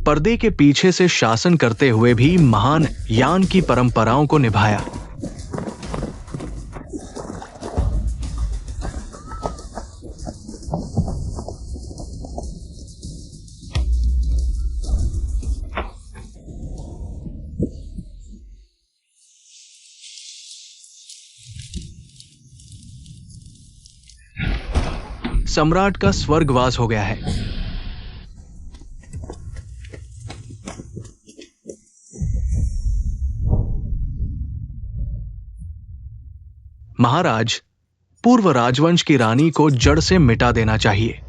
पर्दे के पीछे से शासन करते हुए भी महान यान की परंपराओं को निभाया। सम्राट का स्वर्गवास हो गया है। महाराज, पूर्व राजवंश की रानी को जड़ से मिटा देना चाहिए।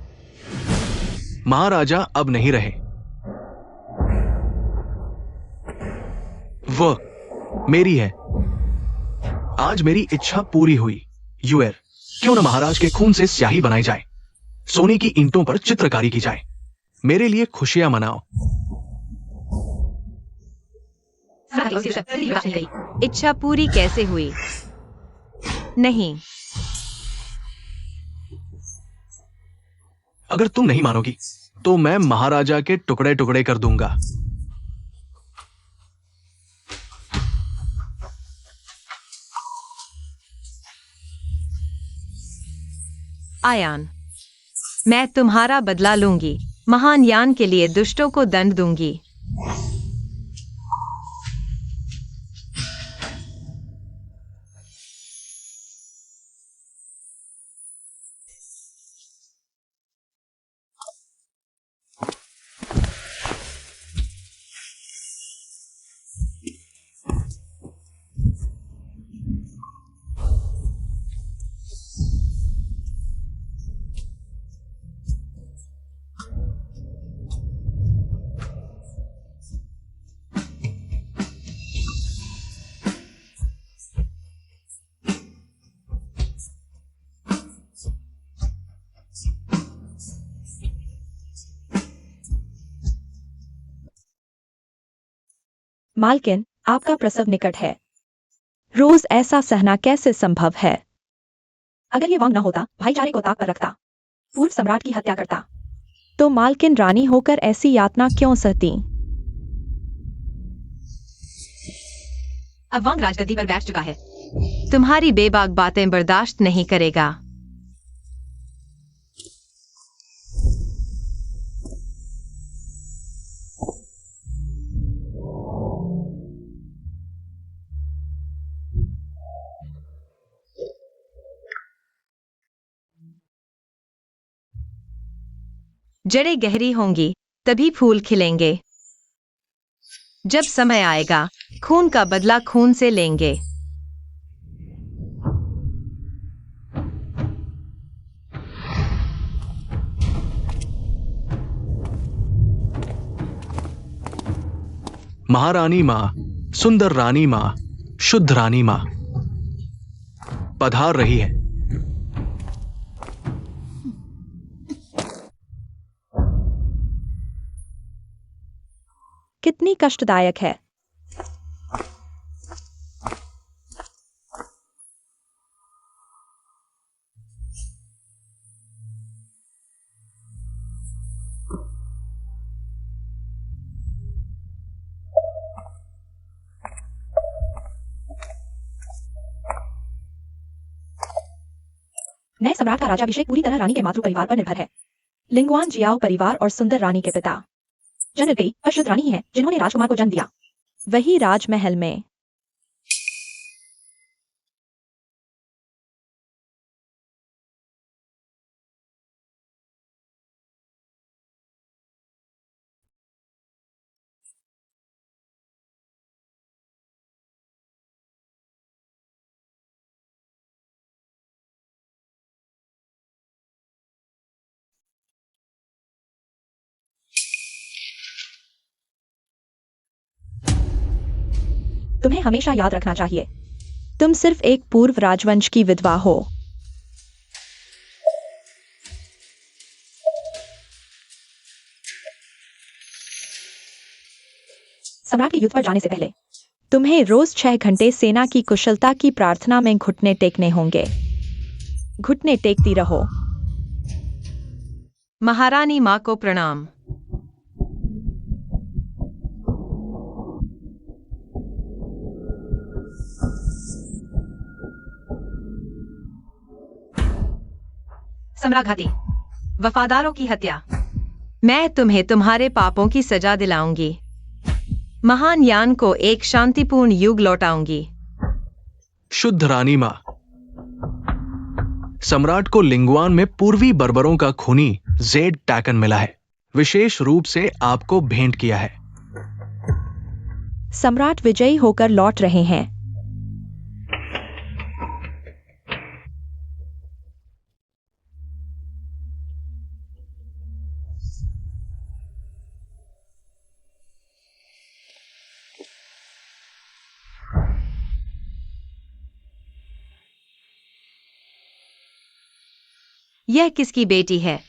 महाराजा अब नहीं रहे। वह मेरी है। आज मेरी इच्छा पूरी हुई। यूएर, क्यों न महाराज के खून से स्याही बनाई जाए, सोने की ईंटों पर चित्रकारी की जाए। मेरे लिए खुशियां मनाओ। इच्छा पूरी कैसे हुई? नहीं। अगर तुम नहीं मानोगी तो मैं महाराजा के टुकड़े टुकड़े कर दूंगा। आयान, मैं तुम्हारा बदला लूंगी। महान यान के लिए दुष्टों को दंड दूंगी। मालकिन, आपका प्रसव निकट है। रोज ऐसा सहना कैसे संभव है? अगर ये वांग न होता, भाईचारे को ताक पर रखता, पूर्व सम्राट की हत्या करता, तो मालकिन रानी होकर ऐसी यातना क्यों सहती? अब वांग राजगद्दी पर बैठ चुका है। तुम्हारी बेबाक बातें बर्दाश्त नहीं करेगा। जड़ें गहरी होंगी तभी फूल खिलेंगे। जब समय आएगा, खून का बदला खून से लेंगे। महारानी मां, सुंदर रानी मां, शुद्ध रानी मां पधार रही है। कितनी कष्टदायक है। नए सम्राट का राज्याभिषेक पूरी तरह रानी के मातृ परिवार पर निर्भर है। लिंगवान जियाओ परिवार और सुंदर रानी के पिता जनरल अशुद्ध रानी ही है जिन्होंने राजकुमार को जन्म दिया। वही राजमहल में। तुम्हें हमेशा याद रखना चाहिए, तुम सिर्फ एक पूर्व राजवंश की विधवा हो। सम्राट के युद्ध पर जाने से पहले तुम्हें रोज 6 घंटे सेना की कुशलता की प्रार्थना में घुटने टेकने होंगे। घुटने टेकती रहो। महारानी माँ को प्रणाम। सम्राघाती, वफादारों की हत्या। मैं तुम्हें तुम्हारे पापों की सजा दिलाऊंगी। महान यान को एक शांतिपूर्ण युग लौटाऊंगी। शुद्ध रानी मां, सम्राट को लिंगुआन में पूर्वी बर्बरों का खूनी जेड टैकन मिला है। विशेष रूप से आपको भेंट किया है। सम्राट विजयी होकर लौट रहे हैं। यह किसकी बेटी है?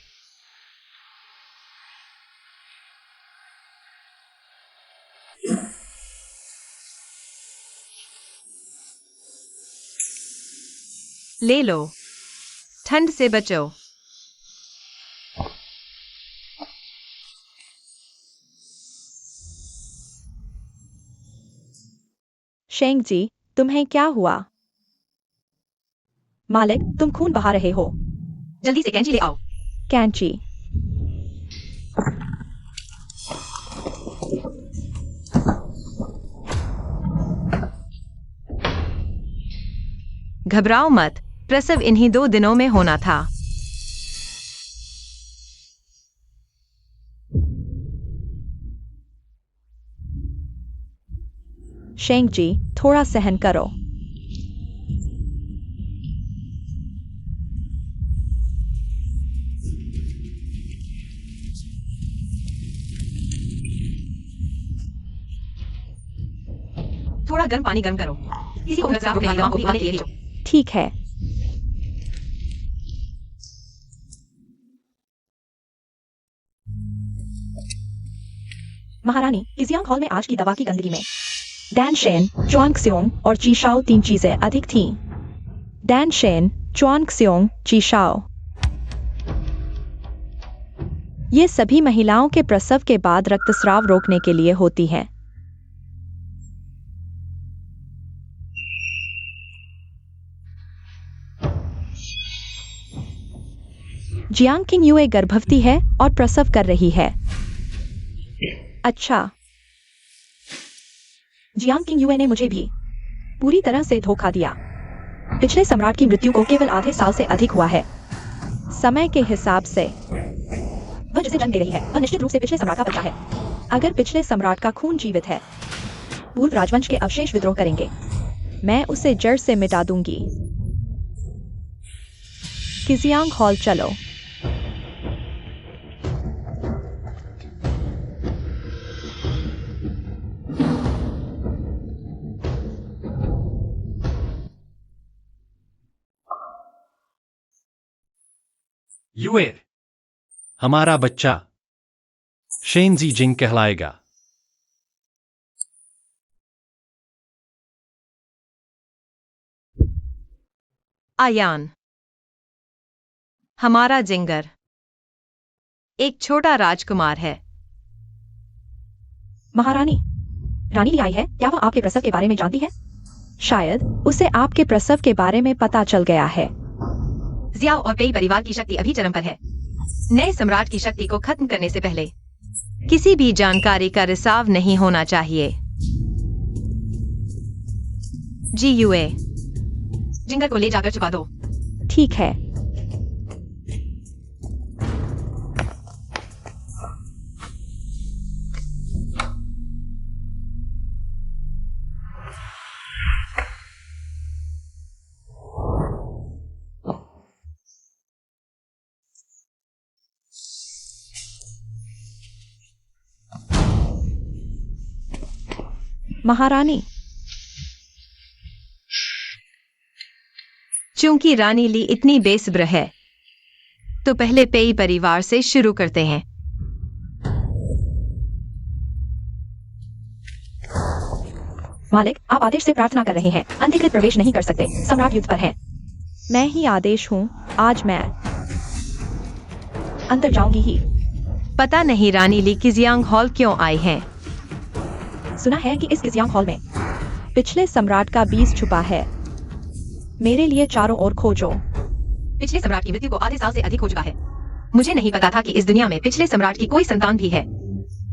ले लो, ठंड से बचो। शेंग जी, तुम्हें क्या हुआ? मालिक, तुम खून बहा रहे हो। जल्दी से कैंची ले आओ। कैंची। घबराओ मत, प्रसव इन्हीं 2 दिनों में होना था। शेंग जी, थोड़ा सहन करो। थोड़ा गर्म पानी गर्म करो। किसी को को भी आने के लिए भेजो। ठीक है। महारानी, किजियांग हॉल में आज की दवा की गंदगी में डैन शेन, च्वांग क्सियोंग और चीशाओ 3 चीजें अधिक थीं। Danshen, Chuanxiong, Chishao. ये सभी महिलाओं के प्रसव के बाद रक्तस्राव रोकने के लिए होती हैं। जियांग किंग यूए गर्भवती है और प्रसव कर रही है। अच्छा, जियांग किंग यूए ने मुझे भी पूरी तरह से धोखा दिया। पिछले सम्राट की मृत्यु को केवल आधे साल से अधिक हुआ है। समय के हिसाब से वह जिसे जन्म दे रही है वह निश्चित रूप से पिछले सम्राट का बच्चा है। अगर पिछले सम्राट का खून जीवित है, पूर्व राजवंश के अवशेष विद्रोह करेंगे। मैं उसे जड़ से मिटा दूंगी। किजियांग हॉल चलो। यूएर, हमारा बच्चा शेनजी जिंग कहलाएगा। आयान, हमारा जिंगर एक छोटा राजकुमार है। महारानी, रानी ली आई है। क्या वह आपके प्रसव के बारे में जानती है? शायद उसे आपके प्रसव के बारे में पता चल गया है। जियाओ और पेई परिवार की शक्ति अभी चरम पर है। नए सम्राट की शक्ति को खत्म करने से पहले किसी भी जानकारी का रिसाव नहीं होना चाहिए। जी यूए, जिंगर को ले जाकर छुपा दो। ठीक है। महारानी, चूंकि रानी ली इतनी बेसब्र है, तो पहले पेई परिवार से शुरू करते हैं। मालिक, आप आदेश से प्रार्थना कर रहे हैं। अनधिकृत प्रवेश नहीं कर सकते। सम्राट युद्ध पर है। मैं ही आदेश हूँ। आज मैं अंदर जाऊंगी ही। पता नहीं रानी ली किजियांग हॉल क्यों आई हैं। सुना है कि इस किसियांग हॉल में पिछले सम्राट का बीज छुपा है। मेरे लिए चारों ओर खोजो। पिछले सम्राट की मृत्यु को आधे साल से अधिक हो चुका है। मुझे नहीं पता था कि इस दुनिया में पिछले सम्राट की कोई संतान भी है।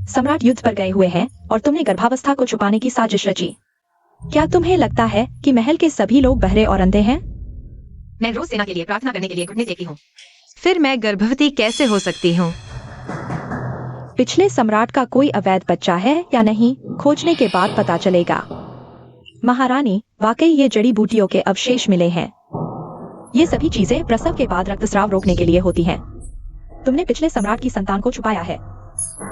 सम्राट युद्ध पर गए हुए हैं और तुमने गर्भावस्था को छुपाने की साजिश रची। क्या तुम्हें लगता है कि महल के सभी लोग बहरे और अंधे हैं? मैं रोज सेना के लिए प्रार्थना करने के लिए घुटने टेकती हूँ। फिर मैं गर्भवती कैसे हो सकती हूँ? पिछले सम्राट का कोई अवैध बच्चा है या नहीं, खोजने के बाद पता चलेगा। महारानी, वाकई ये जड़ी बूटियों के अवशेष मिले हैं। ये सभी चीजें प्रसव के बाद रक्तस्राव रोकने के लिए होती हैं। तुमने पिछले सम्राट की संतान को छुपाया है।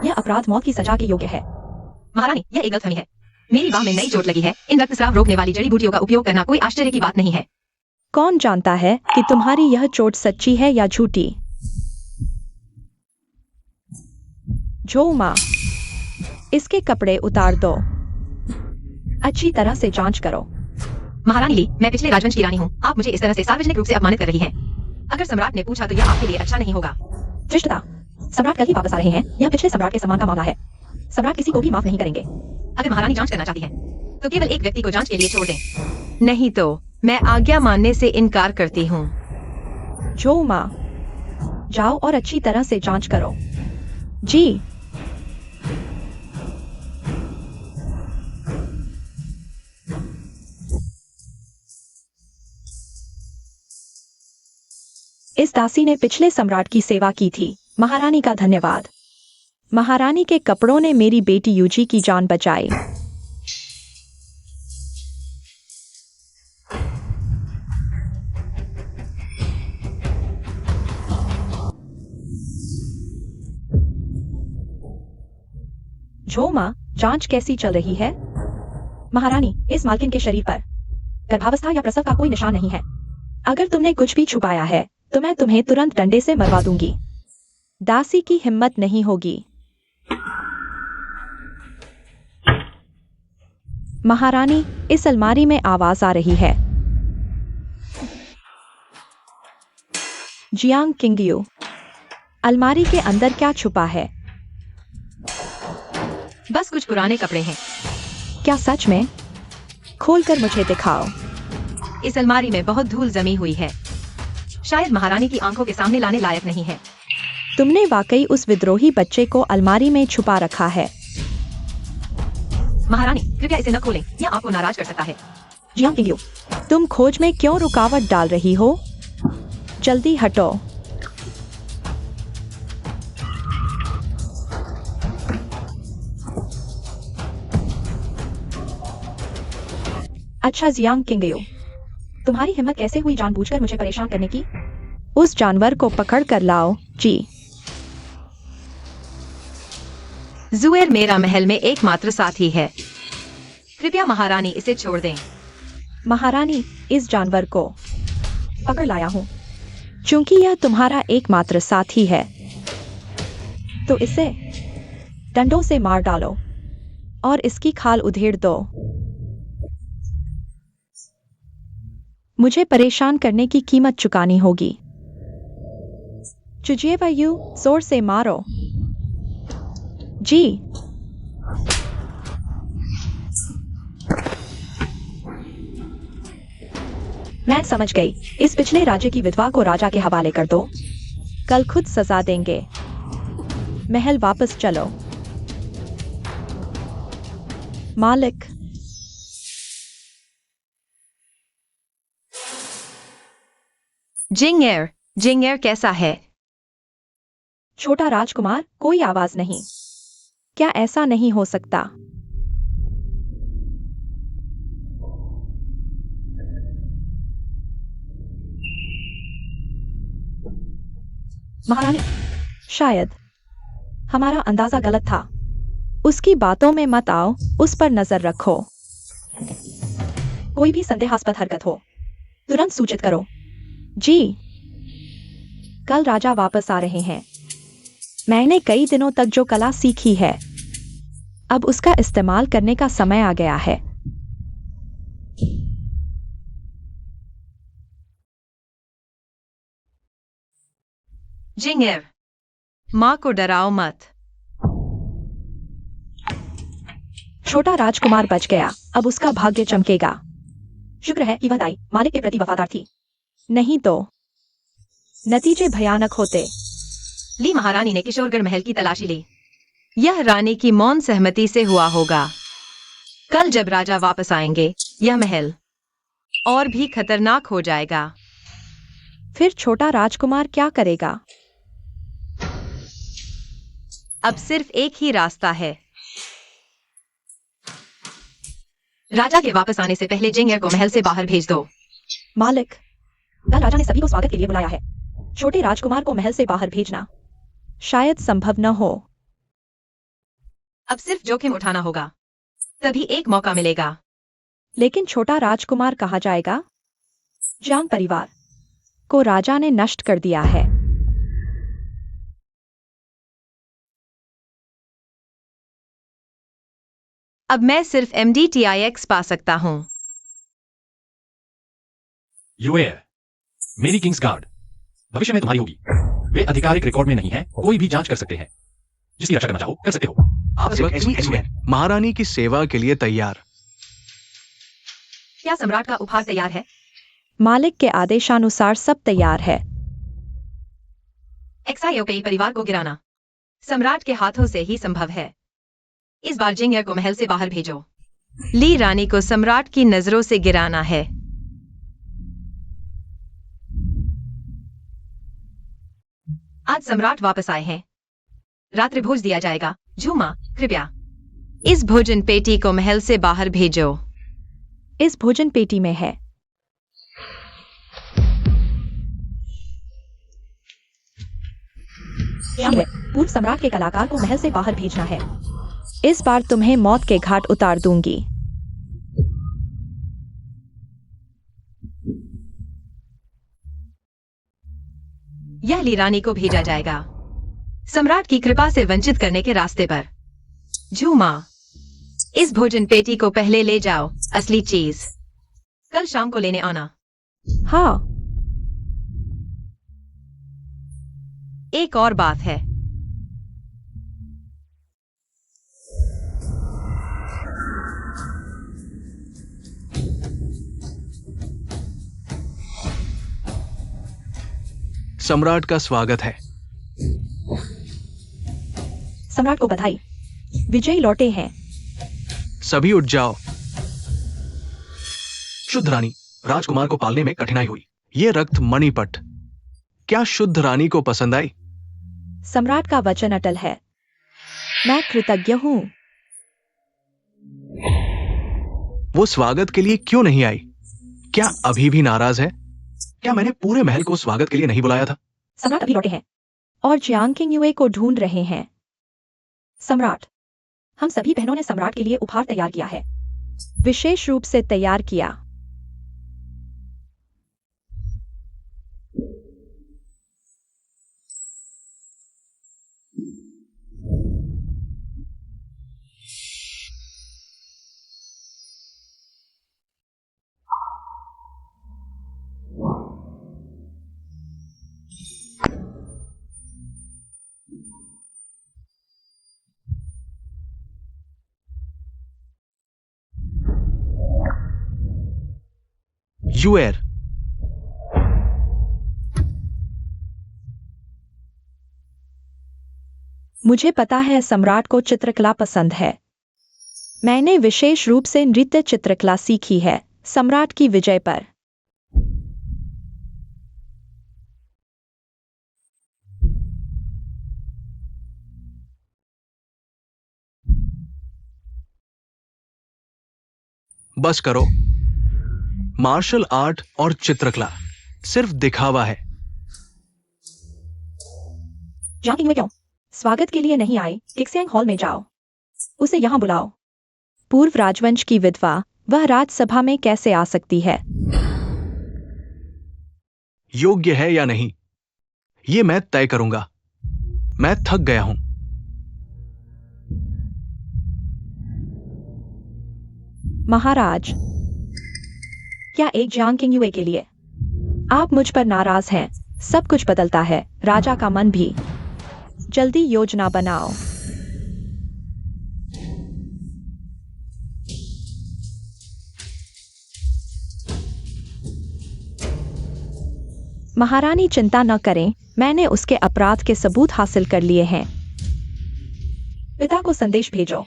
यह अपराध मौत की सजा के योग्य है। महारानी, यह एक गलतफहमी है। मेरी बाह में नई चोट लगी है। इन रक्तस्राव रोकने वाली जड़ी बूटियों का उपयोग करना कोई आश्चर्य की बात नहीं है। कौन जानता है कि तुम्हारी यह चोट सच्ची है या झूठी? झोमा, इसके कपड़े उतार दो। अच्छी तरह से जांच करो। महारानी ली, मैं पिछले राजवंश की रानी हूँ। आप मुझे इस तरह से सार्वजनिक रूप से अपमानित कर रही हैं। अगर सम्राट ने पूछा तो यह आपके लिए अच्छा नहीं होगा। धृष्टता, सम्राट कल ही वापस आ रहे हैं। यह पिछले सम्राट के सम्मान का मामला है। सम्राट किसी को भी माफ नहीं करेंगे। अगर महारानी जांच करना चाहती है तो केवल एक व्यक्ति को जांच के लिए छोड़ दें। नहीं तो मैं आज्ञा मानने से इनकार करती हूँ। झोमा, जाओ और अच्छी तरह से जांच करो। जी। इस दासी ने पिछले सम्राट की सेवा की थी। महारानी का धन्यवाद। महारानी के कपड़ों ने मेरी बेटी यूजी की जान बचाई। झोमा, जांच कैसी चल रही है? महारानी, इस मालकिन के शरीर पर गर्भावस्था या प्रसव का कोई निशान नहीं है। अगर तुमने कुछ भी छुपाया है तो मैं तुम्हें तुरंत डंडे से मरवा दूंगी। दासी की हिम्मत नहीं होगी। महारानी, इस अलमारी में आवाज आ रही है। जियांग किंगयू, अलमारी के अंदर क्या छुपा है? बस कुछ पुराने कपड़े हैं। क्या सच में? खोलकर मुझे दिखाओ। इस अलमारी में बहुत धूल जमी हुई है। शायद महारानी की आंखों के सामने लाने लायक नहीं है। तुमने वाकई उस विद्रोही बच्चे को अलमारी में छुपा रखा है। महारानी, कृपया इसे न खोलें। यह आपको नाराज कर सकता है। जियांग किंगयू, तुम खोज में क्यों रुकावट डाल रही हो? जल्दी हटो। अच्छा जियांग किंगयू, तुम्हारी हिम्मत कैसे हुई जानबूझकर मुझे परेशान करने की? उस जानवर को पकड़ कर लाओ। जी। जुएर मेरा महल में एकमात्र साथी है। कृपया महारानी इसे छोड़ दें। महारानी, इस जानवर को पकड़ लाया हूं। चूंकि यह तुम्हारा एकमात्र साथी है तो इसे डंडों से मार डालो और इसकी खाल उधेड़ दो। मुझे परेशान करने की कीमत चुकानी होगी। चुजिएवायु, जोर से मारो। जी। मैं समझ गई। इस पिछले राज्य की विधवा को राजा के हवाले कर दो। कल खुद सजा देंगे। महल वापस चलो। मालिक। जिंगेर कैसा है? छोटा राजकुमार, कोई आवाज नहीं। क्या ऐसा नहीं हो सकता? महारानी, शायद हमारा अंदाजा गलत था। उसकी बातों में मत आओ, उस पर नजर रखो। कोई भी संदेहास्पद हरकत हो तुरंत सूचित करो। जी। कल राजा वापस आ रहे हैं। मैंने कई दिनों तक जो कला सीखी है अब उसका इस्तेमाल करने का समय आ गया है। जिंगेर, माँ को डराओ मत। छोटा राजकुमार बच गया, अब उसका भाग्य चमकेगा। शुक्र है कि वह दाई मालिक के प्रति वफादार थी, नहीं तो नतीजे भयानक होते। ली महारानी ने किशोरगढ़ महल की तलाशी ली। यह रानी की मौन सहमति से हुआ होगा। कल जब राजा वापस आएंगे, यह महल और भी खतरनाक हो जाएगा। फिर छोटा राजकुमार क्या करेगा? अब सिर्फ एक ही रास्ता है। राजा के वापस आने से पहले जिंगर को महल से बाहर भेज दो। मालिक, कल राजा ने सभी को स्वागत के लिए बुलाया है। छोटे राजकुमार को महल से बाहर भेजना शायद संभव न हो। अब सिर्फ जोखिम उठाना होगा, तभी एक मौका मिलेगा। लेकिन छोटा राजकुमार कहाँ जाएगा? जांग परिवार को राजा ने नष्ट कर दिया है। अब मैं सिर्फ MDTIX पा सकता हूं। यूएयर, मेरी किंग्स गार्ड भविष्य में तुम्हारी होगी। वे आधिकारिक रिकॉर्ड में नहीं है, कोई भी जांच कर सकते हैं। जिसकी रक्षा करना चाहो कर सकते हो। आप सेवक SUN महारानी की सेवा के लिए तैयार। क्या सम्राट का उपहार तैयार है? मालिक के आदेशानुसार सब तैयार है। XIOK परिवार को गिराना सम्राट के हाथों से ही संभव है। इस बार जिंगर को महल से बाहर भेजो। ली रानी को सम्राट की नजरों से गिराना है। आज सम्राट वापस आए हैं। रात्रि भोज दिया जाएगा। झूमा, कृपया इस भोजन पेटी को महल से बाहर भेजो। इस भोजन पेटी में है। पूर्व सम्राट के कलाकार को महल से बाहर भेजना है। इस बार तुम्हें मौत के घाट उतार दूंगी। यह ली रानी को भेजा जाएगा, सम्राट की कृपा से वंचित करने के रास्ते पर। झूमा, इस भोजन पेटी को पहले ले जाओ। असली चीज कल शाम को लेने आना। हाँ। एक और बात है, सम्राट का स्वागत है। सम्राट को बधाई, विजयी लौटे हैं। सभी उठ जाओ। शुद्ध रानी, राजकुमार को पालने में कठिनाई हुई। ये रक्त मणिपट क्या शुद्ध रानी को पसंद आई? सम्राट का वचन अटल है। मैं कृतज्ञ हूं। वो स्वागत के लिए क्यों नहीं आई? क्या अभी भी नाराज है? क्या मैंने पूरे महल को स्वागत के लिए नहीं बुलाया था? सम्राट अभी लौटे हैं और जियांग किंग युए को ढूंढ रहे हैं। सम्राट, हम सभी बहनों ने सम्राट के लिए उपहार तैयार किया है। विशेष रूप से तैयार किया। यूएर, मुझे पता है सम्राट को चित्रकला पसंद है। मैंने विशेष रूप से नृत्य चित्रकला सीखी है सम्राट की विजय पर। बस करो। मार्शल आर्ट और चित्रकला सिर्फ दिखावा है। जियांग किंग युए क्यों स्वागत के लिए नहीं आए? किक्सियांग हॉल में जाओ, उसे यहां बुलाओ। पूर्व राजवंश की विधवा वह राजसभा में कैसे आ सकती है? योग्य है या नहीं, ये मैं तय करूंगा। मैं थक गया हूं। महाराज, क्या एक जियांग किंग युए के लिए आप मुझ पर नाराज हैं? सब कुछ बदलता है, राजा का मन भी। जल्दी योजना बनाओ। महारानी चिंता न करें, मैंने उसके अपराध के सबूत हासिल कर लिए हैं। पिता को संदेश भेजो।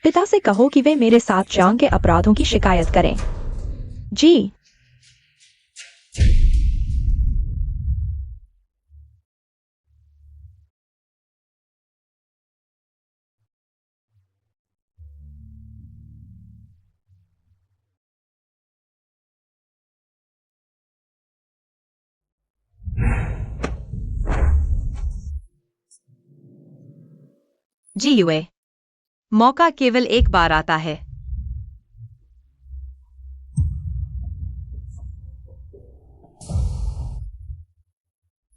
पिता से कहो कि वे मेरे साथ जांग के अपराधों की शिकायत करें। जी। जी यूए, मौका केवल एक बार आता है।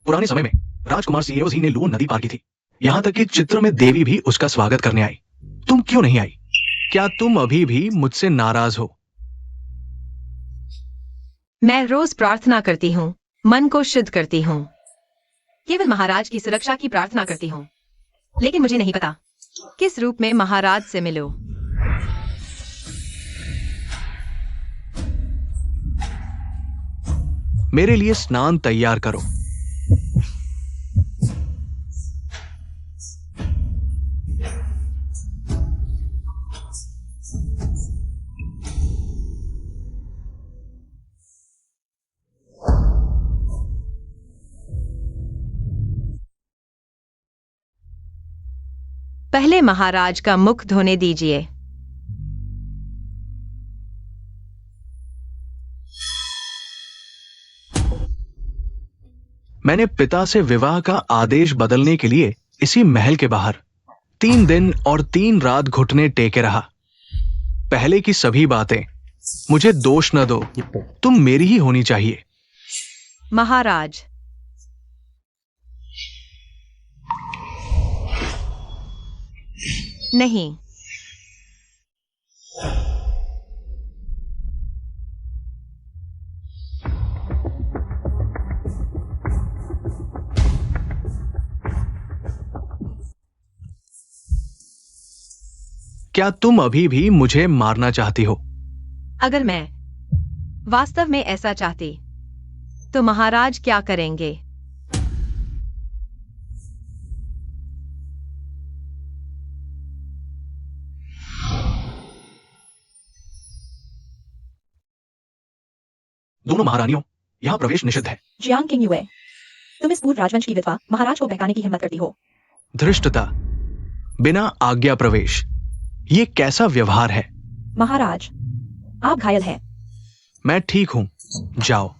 पुराने समय में राजकुमार सीएओ ही ने लून नदी पार की थी। यहाँ तक कि चित्र में देवी भी उसका स्वागत करने आई। तुम क्यों नहीं आई? क्या तुम अभी भी मुझसे नाराज हो? मैं रोज प्रार्थना करती हूँ, मन को शुद्ध करती हूँ। केवल महाराज की सुरक्षा की प्रार्थना करती हूँ, लेकिन मुझे नहीं पता किस रूप में महाराज से मिलो। मेरे लिए स्नान तैयार करो। पहले महाराज का मुख धोने दीजिए। मैंने पिता से विवाह का आदेश बदलने के लिए इसी महल के बाहर 3 दिन और 3 रात घुटने टेके रहा। पहले की सभी बातें, मुझे दोष न दो, तुम मेरी ही होनी चाहिए। महाराज, नहीं। क्या तुम अभी भी मुझे मारना चाहती हो? अगर मैं वास्तव में ऐसा चाहती तो महाराज क्या करेंगे? दोनों महारानियों, यहाँ प्रवेश निषिद्ध है। जियांग किंग युए, तुम इस पूर्व राजवंश की विधवा महाराज को बहकाने की हिम्मत करती हो। धृष्टता, बिना आज्ञा प्रवेश, ये कैसा व्यवहार है? महाराज, आप घायल हैं। मैं ठीक हूं, जाओ।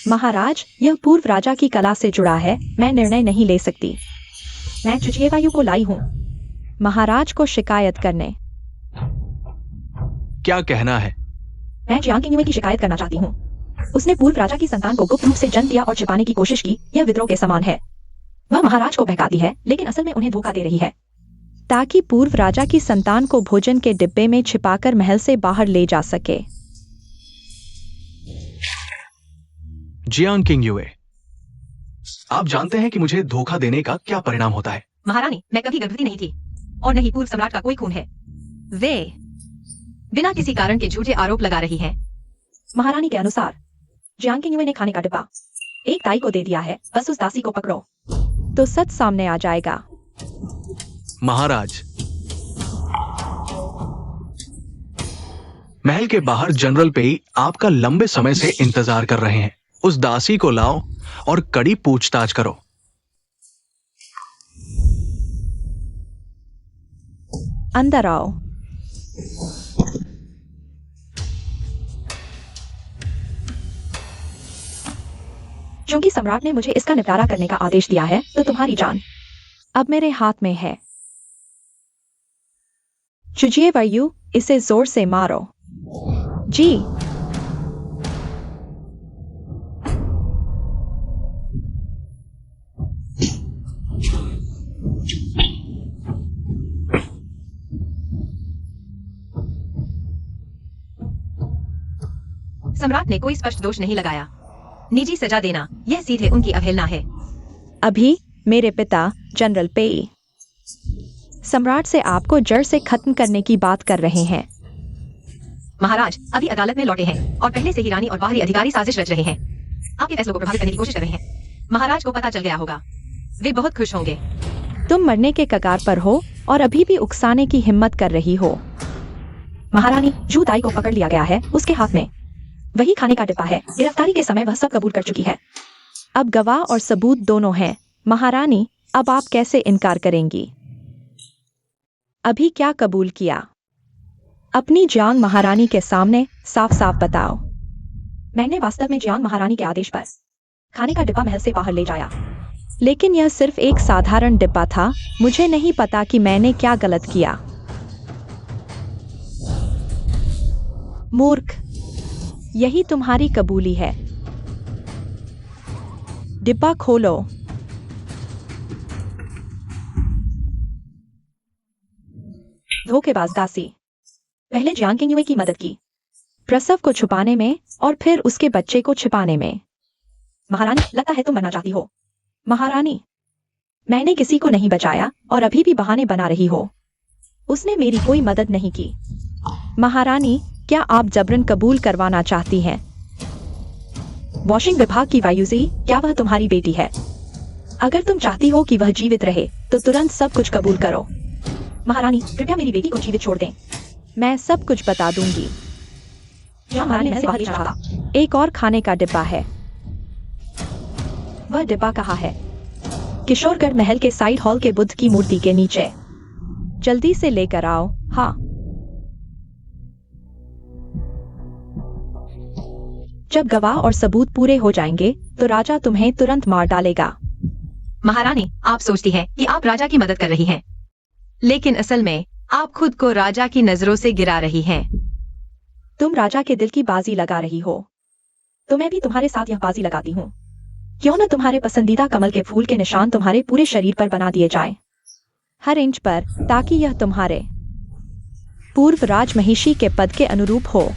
महाराज, यह पूर्व राजा की कला से जुड़ा है, मैं निर्णय नहीं ले सकती। मैं चुचिएवायु को लाई हूं महाराज को शिकायत करने। क्या कहना है? मैं जियांग किंग युए की शिकायत करना चाहती हूँ। उसने पूर्व राजा की संतान को गुप्त रूप से जन्म दिया और छिपाने की कोशिश की। यह विद्रोह के समान है। वह महाराज को बहकाती है, लेकिन असल में उन्हें धोखा दे रही है, ताकि पूर्व राजा की संतान को भोजन के डिब्बे में छिपाकर महल से बाहर ले जा सके। जियांग किंग युए, आप जानते हैं कि मुझे धोखा देने का क्या परिणाम होता है? महारानी, मैं कभी गर्भवती नहीं थी और नहीं पूर्व सम्राट का कोई खून है। वे बिना किसी कारण के झूठे आरोप लगा रही हैं। महारानी के अनुसार जियांग किंग युए ने खाने का डिब्बा एक ताई को दे दिया है। बस उस दासी को पकड़ो तो सच सामने आ जाएगा। महाराज, महल के बाहर जनरल पेई आपका लंबे समय से इंतजार कर रहे हैं। उस दासी को लाओ और कड़ी पूछताछ करो। अंदर आओ। क्योंकि सम्राट ने मुझे इसका निपटारा करने का आदेश दिया है, तो तुम्हारी जान अब मेरे हाथ में है। चुचिएवायु, इसे जोर से मारो। जी। सम्राट ने कोई स्पष्ट दोष नहीं लगाया। निजी सजा देना, यह सीधे उनकी अवहेलना है। अभी मेरे पिता जनरल पेई सम्राट से आपको जड़ से खत्म करने की बात कर रहे हैं। महाराज अभी अदालत में लौटे हैं और पहले से ही रानी और बाहरी अधिकारी साजिश रच रहे हैं। आपके फैसलों को प्रभावित करने की कोशिश कर रहे हैं। महाराज को पता चल गया होगा, वे बहुत खुश होंगे। तुम मरने के कगार पर हो और अभी भी उकसाने की हिम्मत कर रही हो। महारानी, जू दाई को पकड़ लिया गया है, उसके हाथ में वही खाने का डिब्बा है। गिरफ्तारी के समय वह सब कबूल कर चुकी है। अब गवाह और सबूत दोनों हैं। महारानी, अब आप कैसे इनकार करेंगी? अभी क्या कबूल किया? अपनी जियांग महारानी के सामने साफ साफ बताओ। मैंने वास्तव में जियांग महारानी के आदेश पर खाने का डिब्बा महल से बाहर ले जाया, लेकिन यह सिर्फ एक साधारण डिब्बा था। मुझे नहीं पता कि मैंने क्या गलत किया। मूर्ख, यही तुम्हारी कबूली है। डिब्बा खोलो। धोखेबाज दासी, पहले जियांग किंग युए की मदद की, प्रसव को छुपाने में और फिर उसके बच्चे को छिपाने में। महारानी, लगता है तुम मरना चाहती हो। महारानी, मैंने किसी को नहीं बचाया और अभी भी बहाने बना रही हो। उसने मेरी कोई मदद नहीं की। महारानी, क्या आप जबरन कबूल करवाना चाहती हैं? वॉशिंग विभाग की वायुजी, क्या वह तुम्हारी बेटी है? अगर तुम चाहती हो कि वह जीवित रहे तो तुरंत सब कुछ कबूल करो। महारानी, कृपया मेरी बेटी को जीवित छोड़ दें। मैं सब कुछ बता दूंगी। महारानी ने बाहर कहा, एक और खाने का डिब्बा है। वह डिब्बा कहाँ है? किशोरगढ़ महल के साइड हॉल के बुद्ध की मूर्ति के नीचे। जल्दी से लेकर आओ। हाँ। जब गवाह और सबूत पूरे हो जाएंगे तो राजा तुम्हें तुरंत मार डालेगा। महारानी, आप सोचती हैं कि आप राजा की मदद कर रही हैं, लेकिन असल में आप खुद को राजा की नजरों से गिरा रही हैं। तुम राजा के दिल की बाजी लगा रही हो, तो मैं भी तुम्हारे साथ यह बाजी लगाती हूँ। क्यों न तुम्हारे पसंदीदा कमल के फूल के निशान तुम्हारे पूरे शरीर पर बना दिए जाएं, हर इंच पर, ताकि यह तुम्हारे पूर्व राजमहिषी के पद के अनुरूप हो।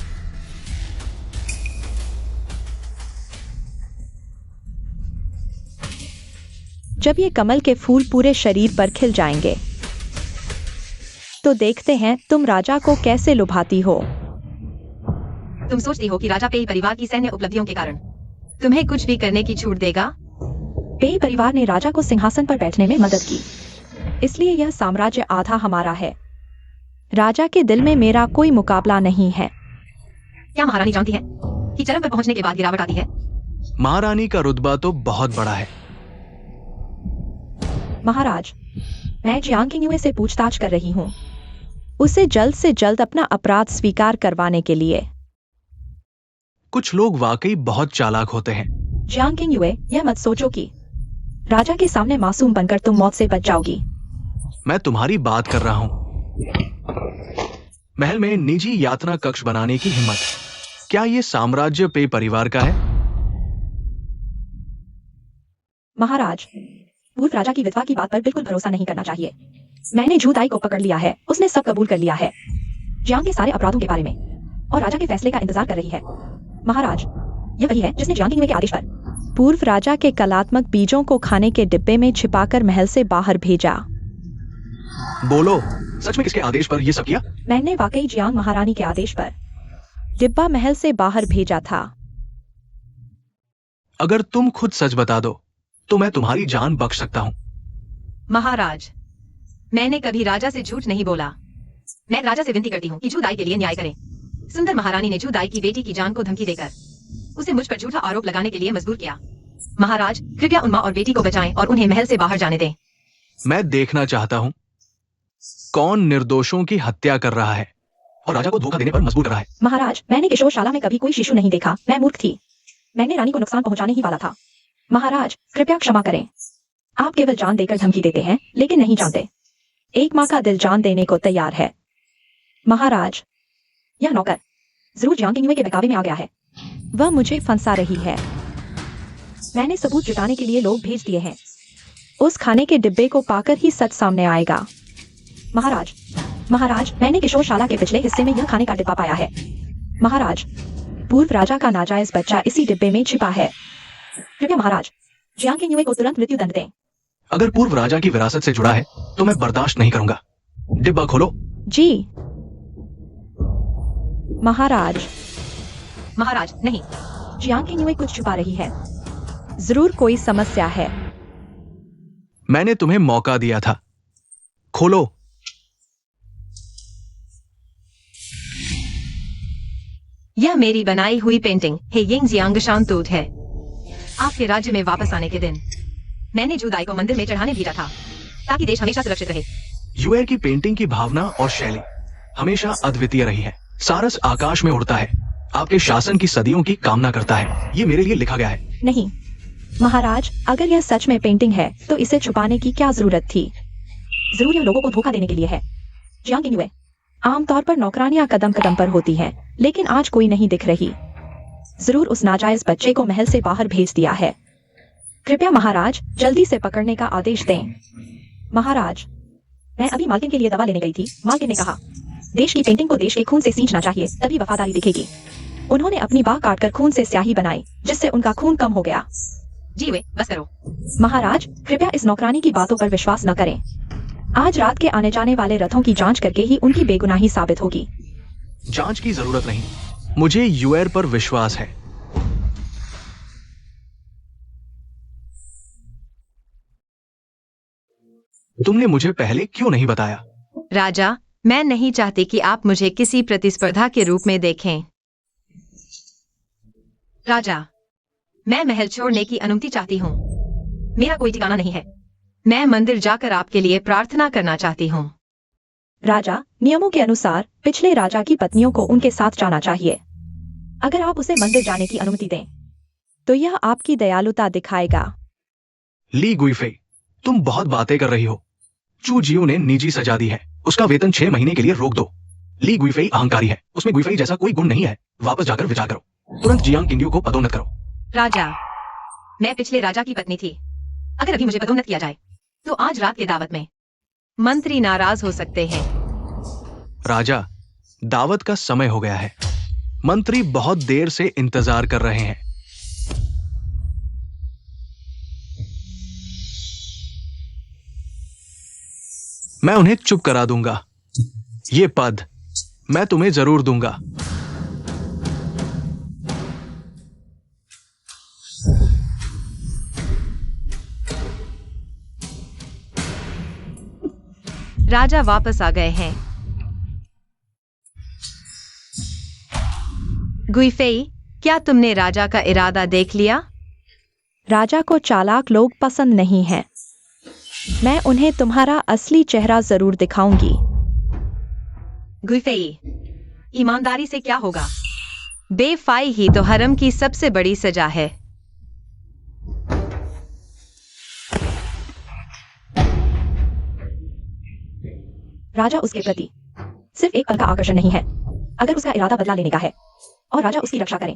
जब ये कमल के फूल पूरे शरीर पर खिल जाएंगे तो देखते हैं तुम राजा को कैसे लुभाती हो। तुम सोचती हो कि राजा पेई परिवार की सैन्य उपलब्धियों के कारण तुम्हें कुछ भी करने की छूट देगा? पेई परिवार ने राजा को सिंहासन पर बैठने में मदद की, इसलिए यह साम्राज्य आधा हमारा है। राजा के दिल में मेरा कोई मुकाबला नहीं है। क्या महारानी जानती है कि चरम पर पहुंचने के बाद गिरावट आती है? महारानी का रुतबा तो बहुत बड़ा है। महाराज, मैं जियांग किंग युए से पूछताछ कर रही हूँ, उसे जल्द से जल्द अपना अपराध स्वीकार करवाने के लिए। कुछ लोग वाकई बहुत चालाक होते हैं। जियांग किंग युए, यह मत सोचो कि राजा के सामने मासूम बनकर तुम मौत से बच जाओगी। मैं तुम्हारी बात कर रहा हूं। महल में निजी यात्रा कक्ष बनाने की हिम्मत, क्या यह साम्राज्य पे परिवार का है? महाराज, पूर्व राजा की विधवा की बात पर बिल्कुल भरोसा नहीं करना चाहिए। मैंने जू दाई को पकड़ लिया है, उसने सब कबूल कर लिया है, जियांग के सारे अपराधों के बारे में, और राजा के फैसले का इंतजार कर रही है। महाराज, यह वही है जिसने जियांग किंग युए के आदेश पर पूर्व राजा के कलात्मक बीजों को खाने के डिब्बे में छिपाकर महल से बाहर भेजा। बोलो, सच में किसके आदेश पर यह सब किया? मैंने वाकई जियांग महारानी के आदेश पर डिब्बा महल से बाहर भेजा था। अगर तुम खुद सच बता दो तो मैं तुम्हारी जान बख्श सकता हूं। महाराज, मैंने कभी राजा से झूठ नहीं बोला। मैं राजा से विनती करती हूँ कि जू दाई के लिए न्याय करें। सुंदर महारानी ने जू दाई की बेटी की जान को धमकी देकर उसे मुझ पर झूठा आरोप लगाने के लिए मजबूर किया। महाराज, कृपया उन मां और बेटी को बचाएं और उन्हें महल से बाहर जाने दें। मैं देखना चाहता हूं कौन निर्दोषों की हत्या कर रहा है और राजा को धोखा देने पर मजबूर कर रहा है। महाराज, मैंने किशोरशाला में कभी कोई शिशु नहीं देखा। मैं मूर्ख थी। मैंने रानी को नुकसान पहुंचाने ही वाला था। महाराज, कृपया क्षमा करें। आप केवल जान देकर धमकी देते हैं, लेकिन नहीं जानते एक माँ का दिल जान देने को तैयार है। महाराज, यह नौकर जरूर जियांग किंग युए के बहकावे में आ गया है। वह मुझे फंसा रही है। मैंने सबूत जुटाने के लिए लोग भेज दिए हैं। उस खाने के डिब्बे को पाकर ही सच सामने आएगा। महाराज, महाराज, मैंने किशोरशाला के पिछले हिस्से में यह खाने का डिब्बा पाया है। महाराज, पूर्व राजा का नाजायज बच्चा इसी डिब्बे में छिपा है। कृपया महाराज, जियांग किंग युए को तुरंत मृत्यु दंड दें। अगर पूर्व राजा की विरासत से जुड़ा है तो मैं बर्दाश्त नहीं करूंगा। डिब्बा खोलो। जी महाराज। महाराज नहीं। जियांग किंग कुछ छुपा रही है। जरूर कोई समस्या है। मैंने तुम्हें मौका दिया था, खोलो। यह मेरी बनाई हुई पेंटिंग हे यिंग जियांग शांतूत है। आपके राज्य में वापस आने के दिन मैंने जुदाई को मंदिर में चढ़ाने भेजा था ताकि देश हमेशा सुरक्षित रहे। यूएर की पेंटिंग की भावना और शैली हमेशा अद्वितीय रही है। सारस आकाश में उड़ता है, आपके शासन की सदियों की कामना करता है। ये मेरे लिए लिखा गया है। नहीं महाराज, अगर यह सच में पेंटिंग है तो इसे छुपाने की क्या जरूरत थी? जरूर यह लोगों को धोखा देने के लिए है। जियांग किंग आमतौर पर नौकरानियां कदम कदम पर होती हैं, लेकिन आज कोई नहीं दिख रही। जरूर उस नाजायज बच्चे को महल से बाहर भेज दिया है। कृपया महाराज जल्दी से पकड़ने का आदेश दें। महाराज, मैं अभी मालकिन के लिए दवा लेने गई थी। मालकिन ने कहा देश की पेंटिंग को देश के खून से सींचना चाहिए, तभी वफादारी दिखेगी। उन्होंने अपनी बाह काटकर खून से स्याही बनाई, जिससे उनका खून कम हो गया। जी वे बस करो। महाराज कृपया इस नौकरानी की बातों पर विश्वास न करें। आज रात के आने जाने वाले रथों की जांच करके ही उनकी बेगुनाही साबित होगी। जांच की जरूरत नहीं, मुझे यूएर पर विश्वास है। तुमने मुझे पहले क्यों नहीं बताया? राजा, मैं नहीं चाहती कि आप मुझे किसी प्रतिस्पर्धा के रूप में देखें। राजा, मैं महल छोड़ने की अनुमति चाहती हूँ। मेरा कोई ठिकाना नहीं है। मैं मंदिर जाकर आपके लिए प्रार्थना करना चाहती हूँ। राजा, नियमों के अनुसार पिछले राजा की पत्नियों को उनके साथ जाना चाहिए। अगर आप उसे मंदिर जाने की अनुमति दें, तो यह आपकी दयालुता दिखाएगा। ली गुइफे, तुम बहुत बातें कर रही हो। चू जियो ने निजी सजा दी है, उसका वेतन 6 महीने के लिए रोक दो। ली गुइफे अहंकारी है, उसमें गुइफे जैसा कोई गुण नहीं है। वापस जाकर विचार करो। तुरंत जियांग किंग को पदोन्नत करो। राजा, मैं पिछले राजा की पत्नी थी। अगर अभी मुझे पदोन्नत किया जाए तो आज रात के दावत में मंत्री नाराज हो सकते हैं। राजा, दावत का समय हो गया है। मंत्री बहुत देर से इंतजार कर रहे हैं। मैं उन्हें चुप करा दूंगा। ये पद मैं तुम्हें जरूर दूंगा। राजा वापस आ गए हैं। गुइफेई, क्या तुमने राजा का इरादा देख लिया? राजा को चालाक लोग पसंद नहीं हैं। मैं उन्हें तुम्हारा असली चेहरा जरूर दिखाऊंगी। गुइफेई, ईमानदारी से क्या होगा? बेफाई ही तो हरम की सबसे बड़ी सजा है। राजा उसके प्रति सिर्फ एक पल का आकर्षण नहीं है। अगर उसका इरादा बदला लेने का है और राजा उसकी रक्षा करे,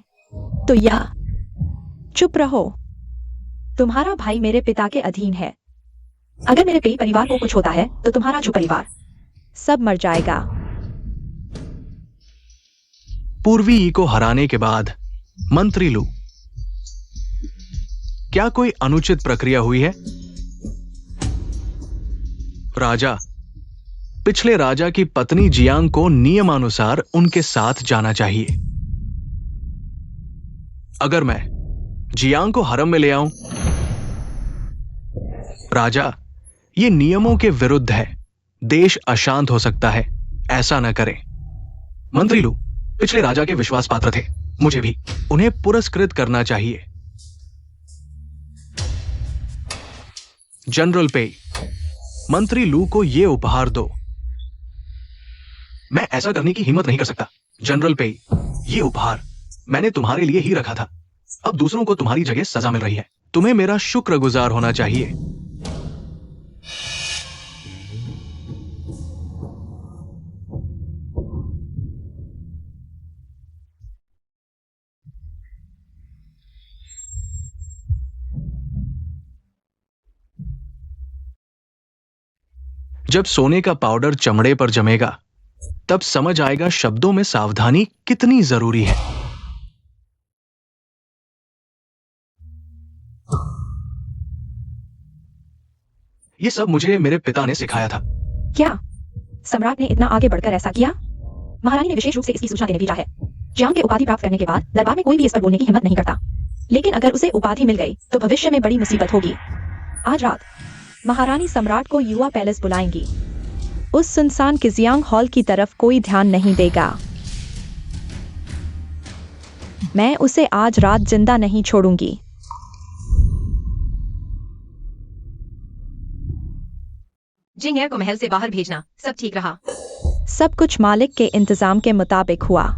तो यह चुप रहो। तुम्हारा भाई मेरे पिता के अधीन है। अगर मेरे पेई परिवार को कुछ होता है तो तुम्हारा चुप परिवार सब मर जाएगा। पूर्वी ई को हराने के बाद मंत्री लू, क्या कोई अनुचित प्रक्रिया हुई है? राजा, पिछले राजा की पत्नी जियांग को नियमानुसार उनके साथ जाना चाहिए। अगर मैं जियांग को हरम में ले आऊं? राजा, ये नियमों के विरुद्ध है। देश अशांत हो सकता है, ऐसा न करें। मंत्री लू पिछले राजा के विश्वास पात्र थे, मुझे भी उन्हें पुरस्कृत करना चाहिए। जनरल पे, मंत्री लू को यह उपहार दो। मैं ऐसा करने की हिम्मत नहीं कर सकता। जनरल पे, ये उपहार मैंने तुम्हारे लिए ही रखा था। अब दूसरों को तुम्हारी जगह सजा मिल रही है। तुम्हें मेरा शुक्रगुजार होना चाहिए। जब सोने का पाउडर चमड़े पर जमेगा, तब समझ आएगा शब्दों में सावधानी कितनी जरूरी है। ये सब मुझे मेरे पिता ने सिखाया था। क्या सम्राट ने इतना आगे बढ़कर ऐसा किया? महारानी ने विशेष रूप से इसकी सूचना देने भेजा है। जियांग के उपाधि प्राप्त करने के बाद दरबार में कोई भी इस पर बोलने की हिम्मत नहीं करता, लेकिन अगर उसे उपाधि मिल गई तो भविष्य में बड़ी मुसीबत होगी। आज रात महारानी सम्राट को युवा पैलेस बुलाएंगी। उस सुनसान किजियांग हॉल की तरफ कोई ध्यान नहीं देगा। मैं उसे आज रात जिंदा नहीं छोड़ूंगी। जिंगेर को महल से बाहर भेजना सब ठीक रहा। सब कुछ मालिक के इंतजाम के मुताबिक हुआ।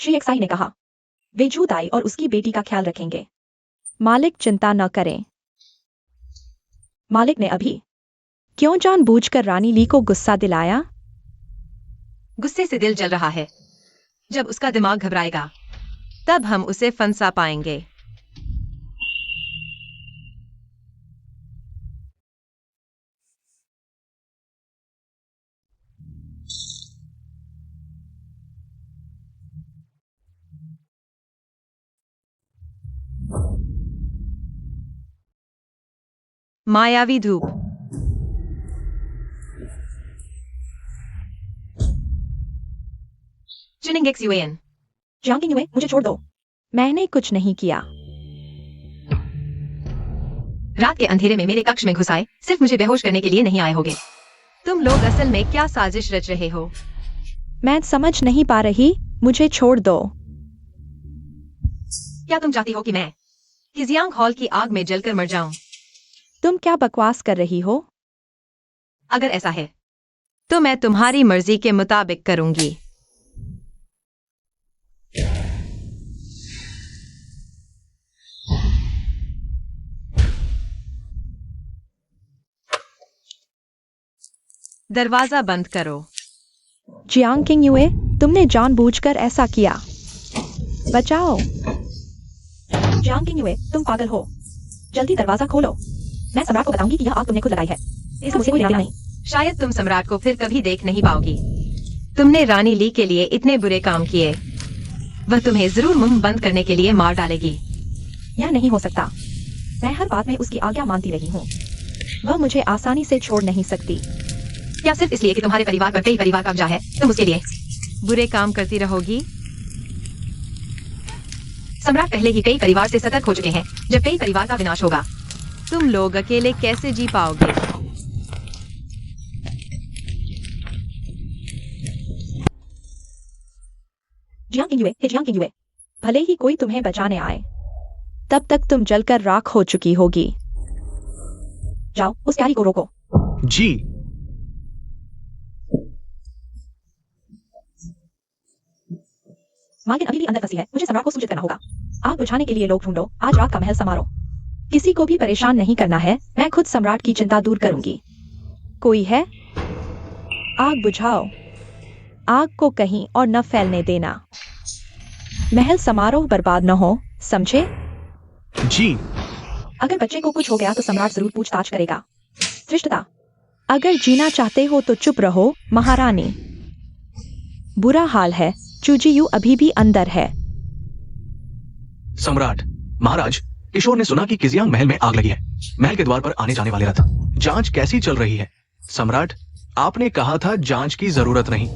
श्री एक्साई ने कहा वे जू दाई और उसकी बेटी का ख्याल रखेंगे। मालिक चिंता न करें। मालिक ने अभी क्यों जानबूझकर रानी ली को गुस्सा दिलाया? गुस्से से दिल जल रहा है। जब उसका दिमाग घबराएगा तब हम उसे फंसा पाएंगे। मायावी धूप। चिनिंग एक्स यूएन। जियांग किंग युए, मुझे छोड़ दो। मैंने कुछ नहीं किया। रात के अंधेरे में मेरे कक्ष में घुस आए, सिर्फ मुझे बेहोश करने के लिए नहीं आए होगे। तुम लोग असल में क्या साजिश रच रहे हो? मैं समझ नहीं पा रही। मुझे छोड़ दो। क्या तुम चाहती हो कि मैं किजियांग हॉल की आग में जलकर मर जाऊं? तुम क्या बकवास कर रही हो? अगर ऐसा है तो मैं तुम्हारी मर्जी के मुताबिक करूंगी। दरवाजा बंद करो। जियांग किंग युए, तुमने जानबूझकर ऐसा किया। बचाओ। जियांग किंग युए, तुम पागल हो। जल्दी दरवाजा खोलो। मैं सम्राट को बताऊंगी कि यह आग तुमने खुद लगाई है। इसका मुझसे कोई लेना नहीं। शायद तुम सम्राट को फिर कभी देख नहीं पाओगी। तुमने रानी ली के लिए इतने बुरे काम किए, वह तुम्हें जरूर मुंह बंद करने के लिए मार डालेगी। यह नहीं हो सकता। मैं हर बात में उसकी आज्ञा मानती रही हूँ। वह मुझे आसानी से छोड़ नहीं सकती। क्या सिर्फ इसलिए कि तुम्हारे परिवार पर कई परिवार कब्जा है तुम उसके लिए बुरे काम करती रहोगी? सम्राट पहले ही कई परिवार से सतर्क हो चुके हैं। जब कई परिवार का विनाश होगा तुम लोग अकेले कैसे जी पाओगे? जियांग किंग युए, हे जियांग किंग युए, भले ही कोई तुम्हें बचाने आए, तब तक तुम जलकर राख हो चुकी होगी। जाओ, उस प्यारी को रोको। जी। मालकिन अभी भी अंदर फंसी है। मुझे सम्राट को सूचित करना होगा। आग बुझाने के लिए लोग ढूंढो। आज रात का महल संवारो। किसी को भी परेशान नहीं करना है। मैं खुद सम्राट की चिंता दूर करूंगी। कोई है? आग बुझाओ। आग को कहीं और न फैलने देना। महल समारोह बर्बाद न हो, समझे? जी। अगर बच्चे को कुछ हो गया तो सम्राट जरूर पूछताछ करेगा। धृष्टता। अगर जीना चाहते हो तो चुप रहो, महारानी। बुरा हाल है। चूजियू अभी भी अंदर है। सम्राट, महाराज, किशोर ने सुना कि किजियांग महल में आग लगी है। महल के द्वार पर आने जाने वाले रथ। जांच कैसी चल रही है? सम्राट, आपने कहा था जांच की जरूरत नहीं।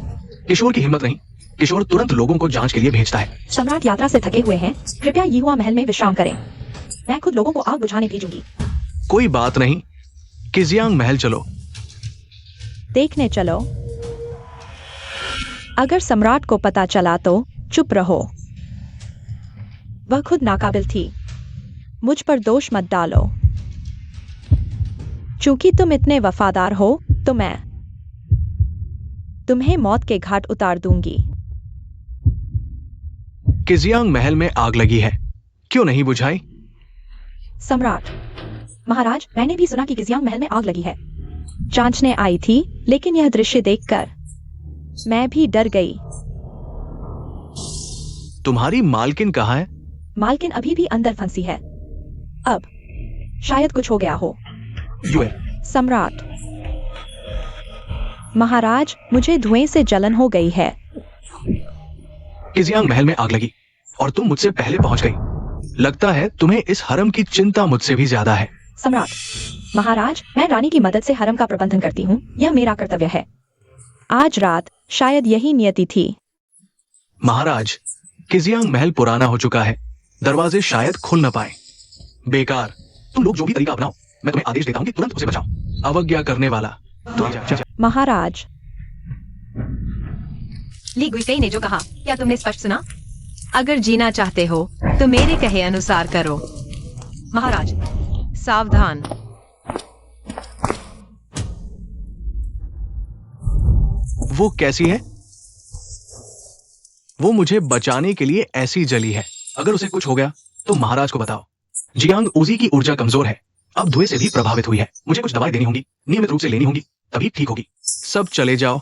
किशोर की हिम्मत नहीं। किशोर तुरंत लोगों को जांच के लिए भेजता है। सम्राट यात्रा से थके हुए हैं। कृपया युवा महल में विश्राम करें। मैं खुद लोगों को आग बुझाने भेजूंगी। कोई बात नहीं, किजियांग महल चलो। देखने चलो। अगर सम्राट को पता चला तो चुप रहो। वह खुद नाकाबिल थी। मुझ पर दोष मत डालो। चूंकि तुम इतने वफादार हो तो मैं तुम्हें मौत के घाट उतार दूंगी। किजियांग महल में आग लगी है, क्यों नहीं बुझाई? सम्राट, महाराज, मैंने भी सुना कि किजियांग महल में आग लगी है। जांचने आई थी, लेकिन यह दृश्य देखकर मैं भी डर गई। तुम्हारी मालकिन कहाँ है? मालकिन अभी भी अंदर फंसी है। अब शायद कुछ हो गया हो। यूएल, सम्राट। महाराज, मुझे धुएं से जलन हो गई है। किजियांग महल में आग लगी और तुम मुझसे पहले पहुंच गई। लगता है तुम्हें इस हरम की चिंता मुझसे भी ज्यादा है। सम्राट। महाराज, मैं रानी की मदद से हरम का प्रबंधन करती हूँ। यह मेरा कर्तव्य है। आज रात शायद यही नियति थी। महाराज, किजियांग महल पुराना हो चुका है। दरवाजे शायद खुल न पाए। बेकार। तुम लोग जो भी तरीका अपनाओ, मैं तुम्हें आदेश देता हूँ कि तुरंत उसे बचाओ। अवज्ञा करने वाला। तुम जा। महाराज। ली गुइफेई ने जो कहा, क्या तुमने स्पष्ट सुना? अगर जीना चाहते हो तो मेरे कहे अनुसार करो। महाराज, सावधान। वो कैसी है? वो मुझे बचाने के लिए ऐसी जली है। अगर उसे कुछ हो गया तो महाराज को बताओ। जियांग ओजी की ऊर्जा कमजोर है, अब धुएं से भी प्रभावित हुई है। मुझे कुछ दवाई देनी होंगी, नियमित रूप से लेनी होंगी, तभी ठीक होगी। सब चले जाओ।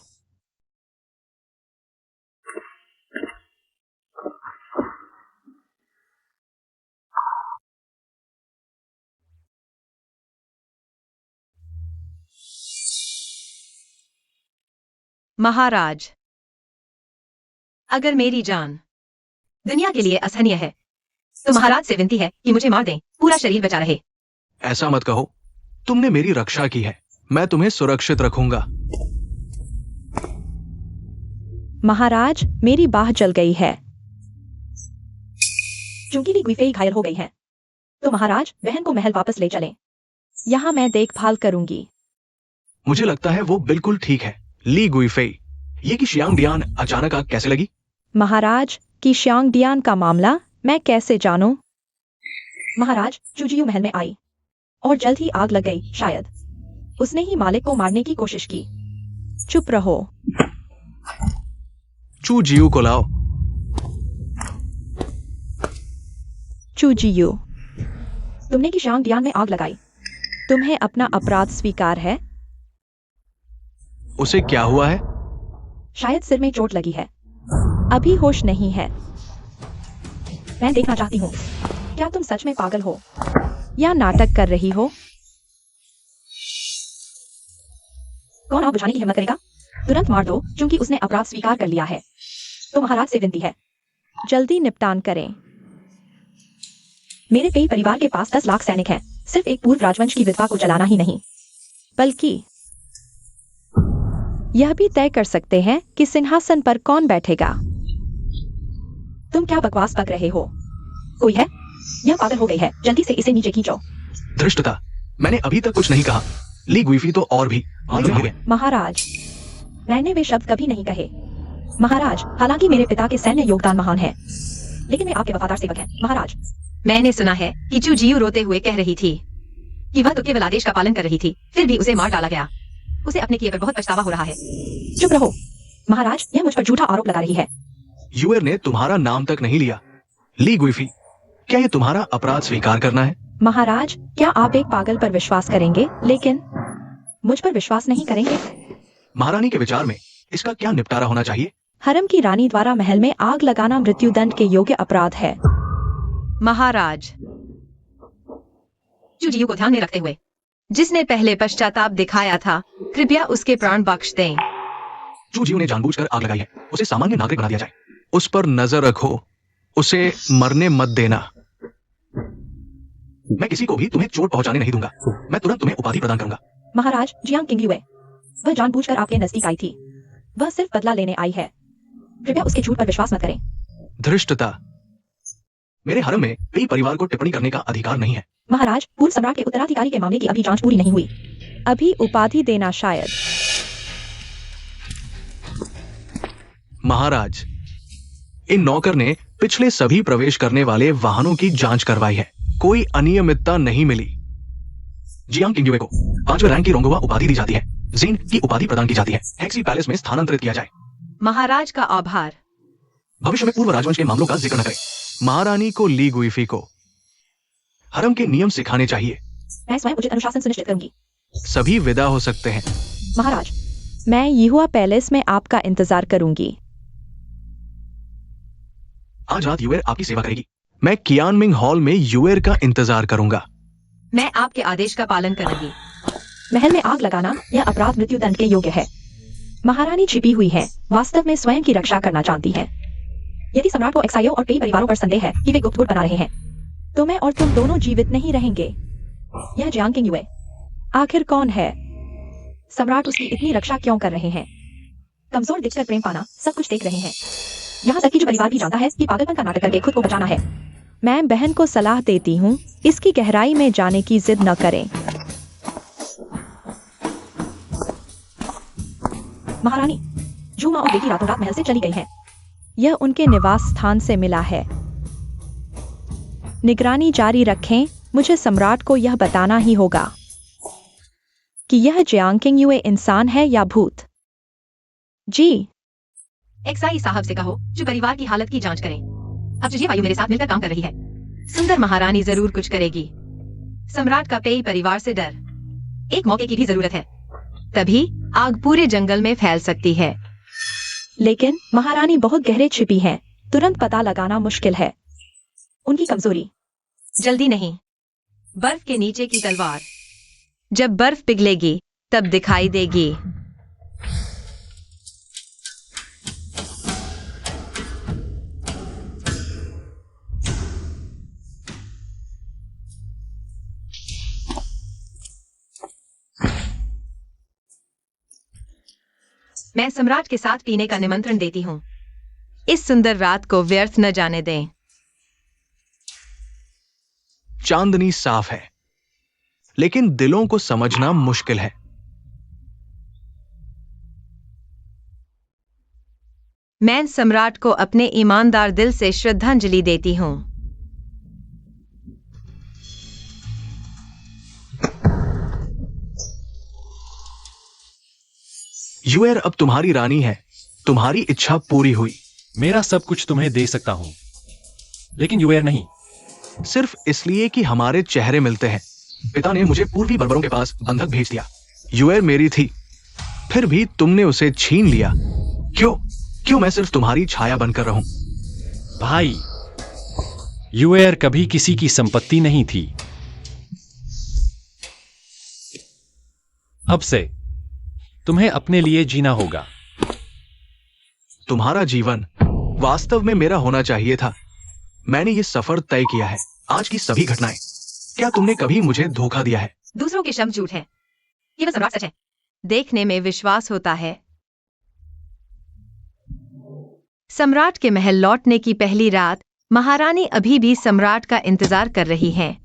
महाराज, अगर मेरी जान दुनिया के लिए असहनीय है तो महाराज से विनती है कि मुझे मार दें, पूरा शरीर बचा रहे। ऐसा मत कहो। तुमने मेरी रक्षा की है, मैं तुम्हें सुरक्षित रखूंगा। महाराज, मेरी बाह जल गई है। चूंकि ली गुइफेई घायल हो गई है, तो महाराज बहन को महल वापस ले चलें। यहाँ मैं देखभाल करूंगी। मुझे लगता है वो बिल्कुल ठीक है। ली गुइफेई, ये कि शियांग डियान अचानक आग कैसे लगी? महाराज, की शियांग डियान का मामला मैं कैसे जानूं? महाराज, चूजियू महल में आई और जल्द ही आग लग गई। शायद उसने ही मालिक को मारने की कोशिश की। चुप रहो। चू जियू को लाओ। चूजियू, तुमने की शियांग डियान में आग लगाई। तुम्हें अपना अपराध स्वीकार है? उसे क्या हुआ है? शायद सिर में चोट लगी है, अभी होश नहीं है। मैं देखना चाहती हूँ, क्या तुम सच में पागल हो या नाटक कर रही हो? कौन आग बुझाने की हिम्मत करेगा? तुरंत मार दो, क्योंकि उसने अपराध स्वीकार कर लिया है। तो महाराज से विनती है, जल्दी निपटान करें। मेरे कई परिवार के पास 10 लाख सैनिक हैं। सिर्फ एक पूर्व राजवंश की विधवा को जलाना ही नहीं, बल्कि यह भी तय कर सकते हैं कि सिंहासन पर कौन बैठेगा। तुम क्या बकवास बक रहे हो? कोई है? यह पागल हो गई है। जल्दी से इसे नीचे खींचो। धृष्टता, मैंने अभी तक कुछ नहीं कहा। ली गुइफी तो और भी आंदोलन हुए। महाराज, मैंने वे शब्द कभी नहीं कहे। महाराज, हालांकि मेरे पिता के सैन्य योगदान महान है, लेकिन वे आपके वफादार सेवक हैं। महाराज, मैंने सुना है कि चू जियू रोते हुए कह रही थी कि वह तो केवल आदेश का पालन कर रही थी, फिर भी उसे मार डाला गया। उसे अपने किए पर बहुत पछतावा हो रहा है। चुप रहो। महाराज, यह मुझ पर झूठा आरोप लगा रही है। यूएर ने तुम्हारा नाम तक नहीं लिया। ली गुइफी, क्या ये तुम्हारा अपराध स्वीकार करना है? महाराज, क्या आप एक पागल पर विश्वास करेंगे, लेकिन मुझ पर विश्वास नहीं करेंगे? महारानी के विचार में इसका क्या निपटारा होना चाहिए? हरम की रानी द्वारा महल में आग लगाना मृत्युदंड के योग्य अपराध है। महाराज, चू जियू को ध्यान में रखते हुए, जिसने पहले पश्चाताप दिखाया था, कृपया उसके प्राण बख्श दें। चू जियू ने जानबूझकर आग लगाई है, उसे सामान्य नागरिक बना दिया जाए। उस पर नजर रखो, उसे मरने मत देना। मैं किसी को भी तुम्हें चोट पहुंचाने नहीं दूंगा। मैं तुरंत तुम्हें उपाधि प्रदान करूंगा। महाराज, जियांग किंगयुए, वह जानबूझकर आपके नजदीक आई थी। वह सिर्फ बदला लेने आई है। कृपया उसके झूठ पर विश्वास मत करें। धृष्टता, मेरे हरम में कई परिवार को टिप्पणी करने का अधिकार नहीं है। महाराज, पूर्व सम्राट के उत्तराधिकारी के मामले की अभी जांच पूरी नहीं हुई। अभी उपाधि देना शायद। महाराज, इन नौकर ने पिछले सभी प्रवेश करने वाले वाहनों की जांच करवाई है, कोई अनियमितता नहीं मिली। जियांग किंगयुए को 5वें रैंक की रोंगोवा उपाधि दी जाती है। जीन की उपाधि प्रदान की जाती है। हेक्सी पैलेस में स्थानांतरित किया जाए। महाराज का आभार। भविष्य में पूर्व राजवंश के मामलों का जिक्र न करें। महारानी को ली गुइफी को हरम के नियम सिखाने चाहिए। मैं स्वयं उचित अनुशासन सुनिश्चित करूंगी। सभी विदा हो सकते हैं। महाराज, मैं यीहुआ पैलेस में आपका इंतजार करूंगी। आज रात यूएर आपकी सेवा करेगी। मैं कियानमिंग हॉल में यूएर का इंतजार करूंगा। मैं आपके आदेश का पालन करूंगी। महल में आग लगाना यह अपराध मृत्यु दंड के योग्य है। महारानी छिपी हुई है, वास्तव में स्वयं की रक्षा करना चाहती है। यदि सम्राट को एक्साइयो और कई परिवारों पर संदेह है कि वे गुप्त गुट बना रहे हैं, तो मैं और तुम दोनों जीवित नहीं रहेंगे। यह जियांग किंग युए आखिर कौन है? सम्राट उसकी इतनी रक्षा क्यों कर रहे हैं? कमजोर दिखकर प्रेम पाना, सब कुछ देख रहे हैं। यहाँ तक कि जो परिवार भी जानता है कि पागलपन का नाटक करके खुद को बचाना है। मैं बहन को सलाह देती हूँ, इसकी गहराई में जाने की जिद न करें। महारानी, झूमा और बेटी रातों रात महल से चली गई हैं। यह उनके निवास स्थान से मिला है। निगरानी जारी रखें, मुझे सम्राट को यह बताना ही होगा कि यह जियांग किंग युए इंसान है या भूत। जी, एक्साई साहब से कहो जो परिवार की हालत की जांच करें। अब तुझे वायु मेरे साथ मिलकर काम कर रही है। सुंदर महारानी जरूर कुछ करेगी। सम्राट का पेई परिवार से डर। एक मौके की भी जरूरत है, तभी आग पूरे जंगल में फैल सकती है। लेकिन महारानी बहुत गहरे छिपी हैं, तुरंत पता लगाना मुश्किल है। उनकी कमजोरी। जल्दी नहीं, बर्फ के नीचे की तलवार। जब बर्फ पिघलेगी तब दिखाई देगी। मैं सम्राट के साथ पीने का निमंत्रण देती हूँ। इस सुंदर रात को व्यर्थ न जाने दें। चांदनी साफ है, लेकिन दिलों को समझना मुश्किल है। मैं सम्राट को अपने ईमानदार दिल से श्रद्धांजलि देती हूँ। यूएर अब तुम्हारी रानी है। तुम्हारी इच्छा पूरी हुई। मेरा सब कुछ तुम्हें दे सकता हूं, लेकिन यूएर नहीं। सिर्फ इसलिए कि हमारे चेहरे मिलते हैं। पिता ने मुझे पूर्वी बर्बरों के पास बंधक भेज दिया। यूएर मेरी थी, फिर भी तुमने उसे छीन लिया। क्यों मैं सिर्फ तुम्हारी छाया बनकर रहूं? भाई, यूएर कभी किसी की संपत्ति नहीं थी। अब से तुम्हें अपने लिए जीना होगा। तुम्हारा जीवन वास्तव में मेरा होना चाहिए था। मैंने ये सफर तय किया है। आज की सभी घटनाएं, क्या तुमने कभी मुझे धोखा दिया है? दूसरों के शब्द झूठ हैं, ये बस सम्राट सच है। देखने में विश्वास होता है। सम्राट के महल लौटने की पहली रात महारानी अभी भी सम्राट का इंतजार कर रही हैं।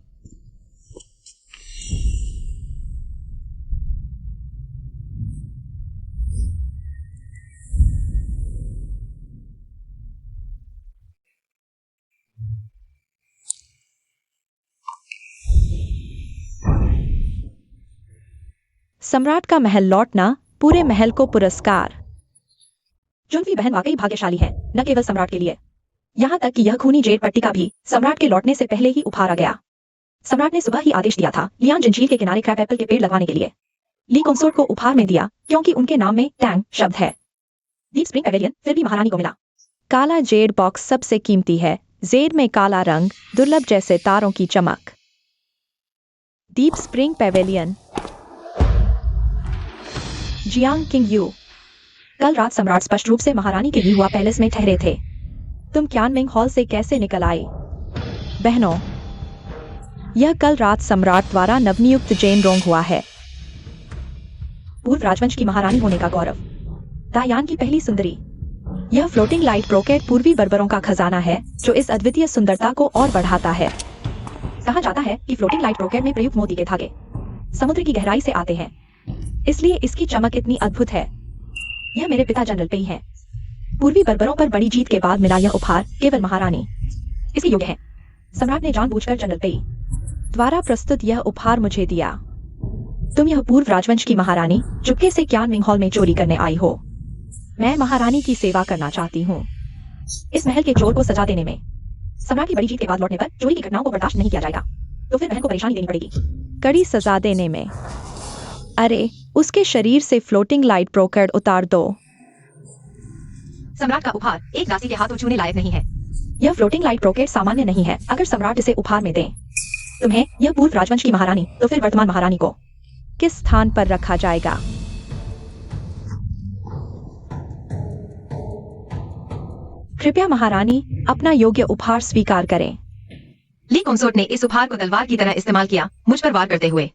सम्राट का महल लौटना पूरे महल को पुरस्कार। जुनफी बहन वाकई भाग्यशाली है, न केवल सम्राट के लिए। यहाँ तक कि यह खूनी जेड पट्टिका भी सम्राट के लौटने से पहले ही उपहारा गया। सम्राट ने सुबह ही आदेश दिया था लियान जंजीर के किनारे क्रैब एप्पल के पेड़ लगाने के लिए। ली कंसोर्ट को उपहार में दिया क्योंकि उनके नाम में टैंग शब्द है। डीप स्प्रिंग पैवेलियन फिर भी महारानी को मिला। काला जेड बॉक्स सबसे कीमती है। जेड में काला रंग, दुर्लभ जैसे तारों की चमक। Deep spring pavilion. Jiang king you. कल रात सम्राट स्पष्ट रूप से महारानी के यीहुआ पैलेस में ठहरे थे। तुम क्यानमिंग हॉल से कैसे निकल आई? बहनों, यह कल रात सम्राट द्वारा नवनियुक्त जेन रोंग हुआ है। पूर्व राजवंश की महारानी होने का गौरव। दायान की पहली सुंदरी। यह फ्लोटिंग लाइट ब्रोकेट पूर्वी बर्बरों का खजाना है जो इस अद्वितीय सुंदरता को और बढ़ाता है। कहा जाता है कि फ्लोटिंग लाइट ब्रोकेट में प्रयुक्त मोती के धागे समुद्र की गहराई से आते हैं, इसलिए इसकी चमक इतनी अद्भुत है। यह मेरे पिता जनरल पेई हैं। पूर्वी बर्बरों पर बड़ी जीत के बाद मिला यह उपहार केवल महारानी इसके योग्य है। सम्राट ने जानबूझकर जनरल पेई द्वारा प्रस्तुत यह उपहार मुझे दिया। तुम यह पूर्व राजवंश की महारानी चुपके से क्यानमिंग हॉल में चोरी करने आई हो। मैं महारानी की सेवा करना चाहती हूँ। इस महल के चोर को सजा देने में। सम्राट की बड़ी जीत के बाद लौटने पर चोरी की घटनाओं को बर्दाश्त नहीं किया जाएगा, तो फिर बहन को परेशानी देनी पड़ेगी। कड़ी सजा देने में। अरे, उसके शरीर से फ्लोटिंग लाइट ब्रोकर्ड उतार दो। सम्राट का उपहार एक दासी के हाथों छूने लायक नहीं है। यह फ्लोटिंग लाइट ब्रोकेड सामान्य नहीं है। अगर सम्राट इसे उपहार में दे तुम्हें, यह पूर्व राजवंश की महारानी, तो फिर वर्तमान महारानी को किस स्थान पर रखा जाएगा? कृपया महारानी अपना योग्य उपहार स्वीकार करें। ली कंसोर्ट ने इस उपहार को तलवार की तरह इस्तेमाल किया, मुझ पर वार करते हुए।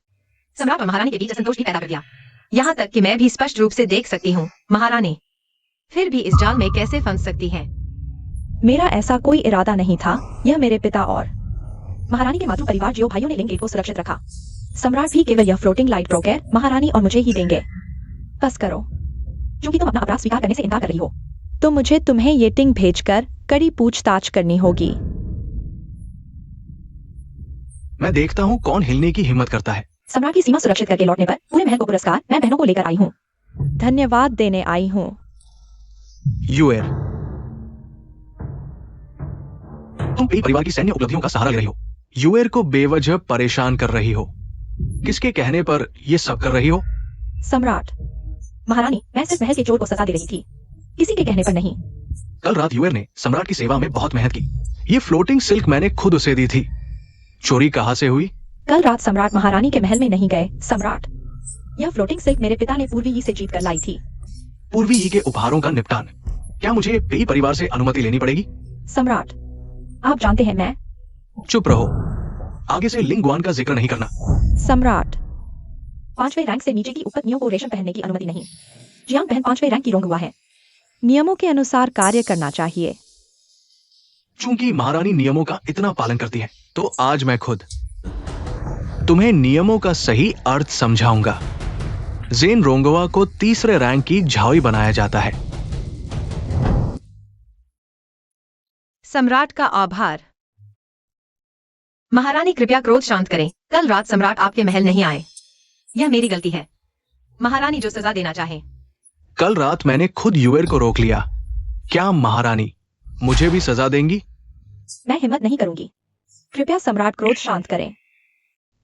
सम्राट और महारानी के बीच असंतोष भी पैदा कर दिया, यहाँ तक कि मैं भी स्पष्ट रूप से देख सकती हूँ महारानी फिर भी इस जाल में कैसे फंस सकती हैं। मेरा ऐसा कोई इरादा नहीं था। यह मेरे पिता और महारानी के मातृ परिवार जियो भाइयों ने लिंक गेट को सुरक्षित रखा। सम्राट भी केवल यह फ्लोटिंग लाइट ब्रोकर महारानी और मुझे ही देंगे। बस करो, क्योंकि तुम अपना अपराध स्वीकार करने से इनकार कर रही हो, तो मुझे तुम्हें ये टिंग भेजकर कड़ी पूछताछ करनी होगी। मैं देखता हूँ कौन हिलने की हिम्मत करता है। सम्राट की सीमा सुरक्षित करके लौटने पर पूरे महल को पुरस्कार मैं बहनों को लेकर आई हूँ। धन्यवाद देने आई हूँ। यूएर, तुम कई परिवार की सैन्य उपलब्धियों का सहारा ले रही हो। यूएर को बेवजह परेशान कर रही हो। किसके कहने पर ये सब कर रही हो? सम्राट, महारानी, मैं सिर्फ महल के चोर को सजा दे रही थी, किसी के कहने पर नहीं। कल रात यूएर ने सम्राट की सेवा में बहुत मेहनत की। ये फ्लोटिंग सिल्क मैंने खुद उसे दी थी। चोरी कहाँ से हुई? कल रात सम्राट महारानी के महल में नहीं गए। सम्राट, यह फ्लोटिंग सिल्क मेरे पिता ने पूर्वी ई से जीत कर लाई थी। पूर्वी ई के उपहारों का निपटान क्या मुझे पेई परिवार से अनुमति लेनी पड़ेगी? सम्राट, आप जानते हैं मैं। चुप रहो, आगे से लिंगवान का जिक्र नहीं करना। सम्राट, 5वें रैंक से नीचे की उपपत्नियों को रेशम पहनने की अनुमति नहीं। जियांग बहन 5वें रैंक की रोंग हुआ है। नियमों के अनुसार कार्य करना चाहिए। चूंकि महारानी नियमों का इतना पालन करती है, तो आज मैं खुद तुम्हें नियमों का सही अर्थ समझाऊंगा। जेन रोंगवा को 3रे रैंक की झावी बनाया जाता है। सम्राट का आभार। महारानी कृपया क्रोध शांत करें। कल रात सम्राट आपके महल नहीं आए, यह मेरी गलती है। महारानी जो सजा देना चाहे। कल रात मैंने खुद यूएर को रोक लिया। क्या महारानी मुझे भी सजा देंगी? मैं हिम्मत नहीं करूंगी। कृपया सम्राट क्रोध शांत करें।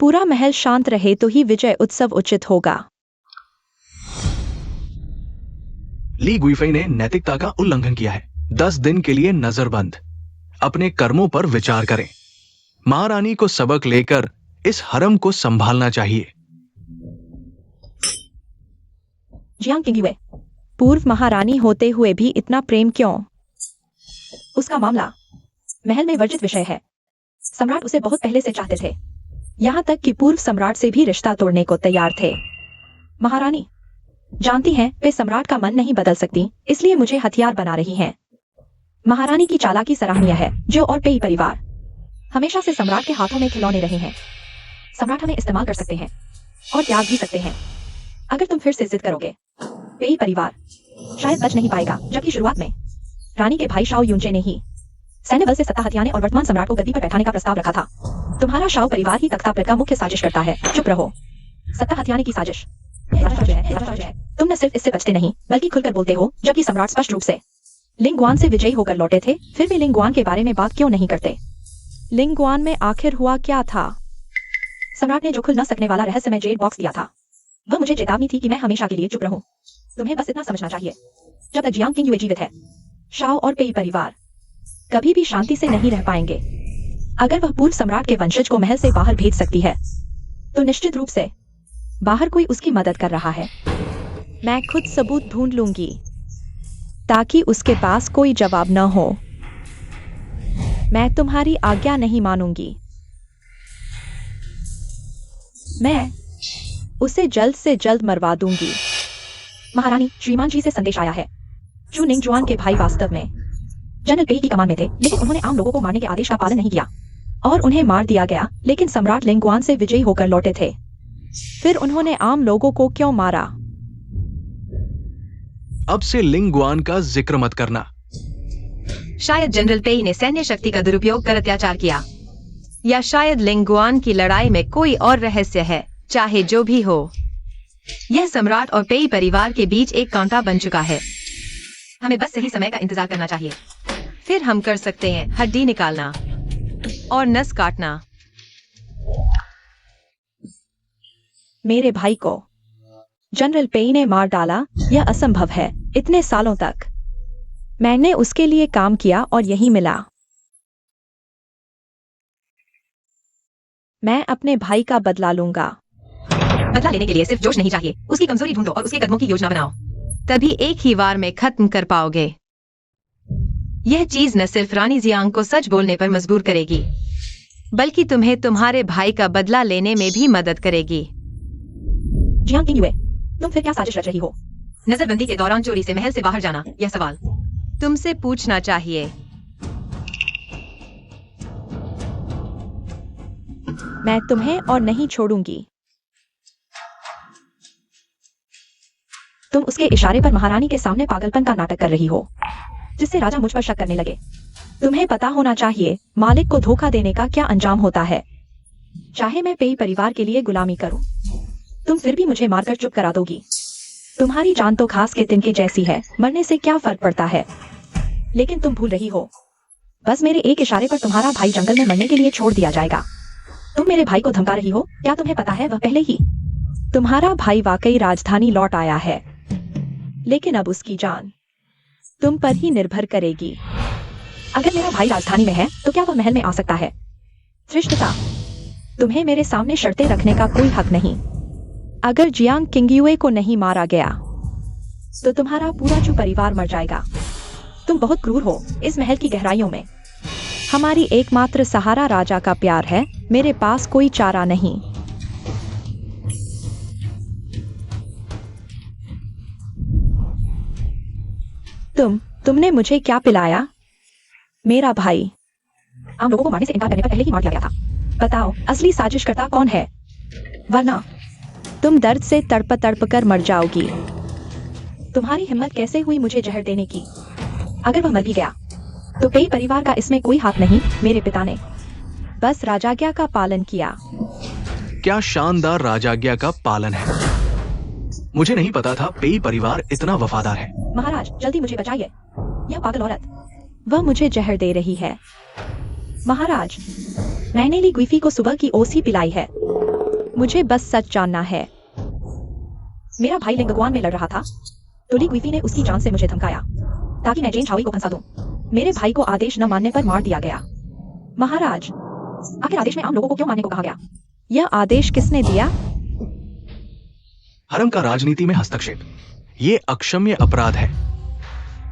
पूरा महल शांत रहे तो ही विजय उत्सव उचित होगा। ली गुइफई ने नैतिकता का उल्लंघन किया है। 10 दिन के लिए नजरबंद। अपने कर्मों पर विचार करें। महारानी को सबक लेकर इस हरम को संभालना चाहिए। जियांग किंगयुए, पूर्व महारानी होते हुए भी इतना प्रेम क्यों? उसका मामला महल में वर्जित विषय है। सम्राट उसे बहुत पहले से चाहते थे, यहाँ तक कि पूर्व सम्राट से भी रिश्ता तोड़ने को तैयार थे। महारानी जानती हैं वे सम्राट का मन नहीं बदल सकती, इसलिए मुझे हथियार बना रही हैं। महारानी की चालाकी सराहनीय है। जो और पेई परिवार हमेशा से सम्राट के हाथों में खिलौने रहे हैं। सम्राट हमें इस्तेमाल कर सकते हैं और त्याग भी सकते हैं। अगर तुम फिर से जिद करोगे, पेई परिवार शायद बच नहीं पाएगा। जबकि शुरुआत में रानी के भाई शाओ यूनचे ने ही सैन्य बल से सत्ता हथियाने और वर्तमान सम्राट को गद्दी पर बैठाने का प्रस्ताव रखा था। तुम्हारा शाओ परिवार ही तख्ता पर का मुख्य साजिश करता है। चुप रहो। सत्ता हथियाने की साजिश तुम न सिर्फ इससे बचते नहीं बल्कि खुलकर बोलते हो, जबकि सम्राट स्पष्ट रूप से लिंगवान से विजयी होकर लौटे थे। फिर भी लिंगवान के बारे में बात क्यों नहीं करते? लिंगवान में आखिर हुआ क्या था? सम्राट ने जो खुल न सकने वाला रहस्यमय जेड बॉक्स दिया था, वह मुझे चेतावनी थी कि मैं हमेशा के लिए चुप रहूं। तुम्हें बस इतना समझना चाहिए, जब तक जियांग किंगयुए जीवित है, शाओ और पेई परिवार कभी भी शांति से नहीं रह पाएंगे। अगर वह पूर्व सम्राट के वंशज को महल से बाहर भेज सकती है, तो निश्चित रूप से बाहर कोई उसकी मदद कर रहा है। मैं खुद सबूत ढूंढ लूंगी ताकि उसके पास कोई जवाब न हो। मैं तुम्हारी आज्ञा नहीं मानूंगी। मैं उसे जल्द से जल्द मरवा दूंगी। महारानी, श्रीमान जी से संदेश आया है। चू निंगजुआन के भाई वास्तव में जनरल पेई की कमान में थे, लेकिन उन्होंने आम लोगों को मारने के आदेश का पालन नहीं किया और उन्हें मार दिया गया। लेकिन सम्राट लिंगवान से विजयी होकर लौटे थे। फिर उन्होंने आम लोगों को क्यों मारा? अब से लिंगवान का जिक्र मत करना। शायद जनरल पेई ने सैन्य शक्ति का दुरुपयोग कर अत्याचार किया, या शायद लिंगवान की लड़ाई में कोई और रहस्य है। चाहे जो भी हो, यह सम्राट और पेई परिवार के बीच एक कांटा बन चुका है। हमें बस सही समय का इंतजार करना चाहिए। फिर हम कर सकते हैं हड्डी निकालना और नस काटना। मेरे भाई को जनरल पेई ने मार डाला, यह असंभव है। इतने सालों तक मैंने उसके लिए काम किया और यही मिला। मैं अपने भाई का बदला लूंगा। बदला लेने के लिए सिर्फ जोश नहीं चाहिए, उसकी कमजोरी ढूंढो और उसके कदमों की योजना बनाओ। तभी एक ही वार में खत्म कर पाओगे। यह चीज न सिर्फ रानी जियांग को सच बोलने पर मजबूर करेगी, बल्कि तुम्हें तुम्हारे भाई का बदला लेने में भी मदद करेगी। जियांग किंगयुए, तुम फिर क्या साजिश रच रही हो? नजरबंदी के दौरान चोरी से महल से बाहर जाना, यह सवाल तुमसे पूछना चाहिए। मैं तुम्हें और नहीं छोड़ूंगी। तुम उसके इशारे पर महारानी के सामने पागलपन का नाटक कर रही हो, जिससे राजा मुझ पर शक करने लगे। तुम्हें पता होना चाहिए मालिक को धोखा देने का क्या अंजाम होता है। चाहे मैं पेई परिवार के लिए गुलामी करूं, तुम फिर भी मुझे मारकर चुप करा दोगी। तुम्हारी जान तो घास के तिनके जैसी है, मरने से क्या फर्क पड़ता है। लेकिन तुम भूल रही हो, बस मेरे एक इशारे पर तुम्हारा भाई जंगल में मरने के लिए छोड़ दिया जाएगा। तुम मेरे भाई को धमका रही हो, क्या तुम्हें पता है वह पहले ही तुम्हारा भाई वाकई राजधानी लौट आया है, लेकिन अब उसकी जान तुम पर ही निर्भर करेगी। अगर मेरा भाई राजधानी में है तो क्या वह महल में आ सकता है? धृष्टता, तुम्हें मेरे सामने शर्तें रखने का कोई हक नहीं। अगर जियांग किंगयुए को नहीं मारा गया तो तुम्हारा पूरा चू परिवार मर जाएगा। तुम बहुत क्रूर हो। इस महल की गहराइयों में हमारी एकमात्र सहारा राजा का प्यार है। मेरे पास कोई चारा नहीं। तुमने मुझे क्या पिलाया? मेरा भाई। आम लोगों को मारने से इनकार करने पर पहले ही मार दिया गया था। बताओ, असली साजिशकर्ता कौन है? वरना तुम दर्द से तड़प तड़प कर मर जाओगी। तुम्हारी हिम्मत कैसे हुई मुझे जहर देने की? अगर वह मर भी गया तो पेई परिवार का इसमें कोई हाथ नहीं। मेरे पिता ने बस राजाज्ञा का पालन किया। क्या शानदार राजाज्ञा का पालन है। मुझे नहीं पता था पेई परिवार इतना वफादार है। महाराज, जल्दी मुझे बचाइए। यह पागल औरत, वह मुझे जहर दे रही है। महाराज, मैंने ली गुइफी को सुबह की ओसी पिलाई है। मुझे बस सच जानना है। मेरा भाई लिंगगुआन में लड़ रहा था तो ली गुइफी ने उसकी जान से मुझे धमकाया ताकि मैं जेन छाओई को फंसा दूं। मेरे भाई को आदेश न मानने पर मार दिया गया। महाराज, आखिर आदेश में आम लोगों को क्यों मानने को कहा गया? यह आदेश किसने दिया? हरम का राजनीति में हस्तक्षेप, ये अक्षम्य अपराध है।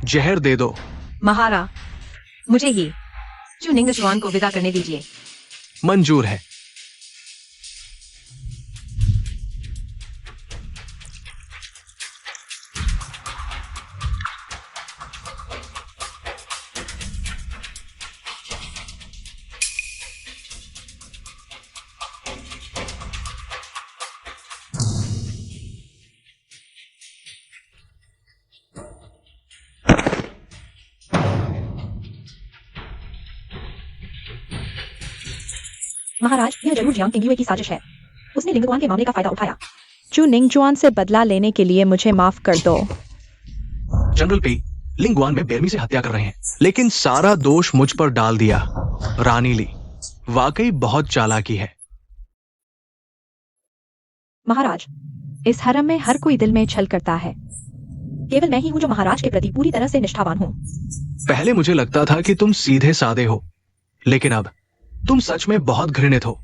जहर दे दो। महारा, मुझे ही चू निंगजुआन को विदा करने दीजिए। मंजूर है। महाराज, यह जरूर जियांग किंगयुए की साजिश है। उसने लिंगगुआन के मामले का फायदा उठाया। चू निंगजुआन से बदला लेने के लिए मुझे माफ कर दो। जनरल पेई लिंगुआन में बेरमी से हत्या कर रहे हैं, लेकिन सारा दोष मुझ पर डाल दिया। रानी ली वाकई बहुत चालाकी है। महाराज, इस हरम में हर कोई दिल में छल करता है। केवल मैं ही हूँ जो महाराज के प्रति पूरी तरह से निष्ठावान हूँ। पहले मुझे लगता था कि तुम सीधे साधे हो, लेकिन अब तुम सच में बहुत घृणित हो।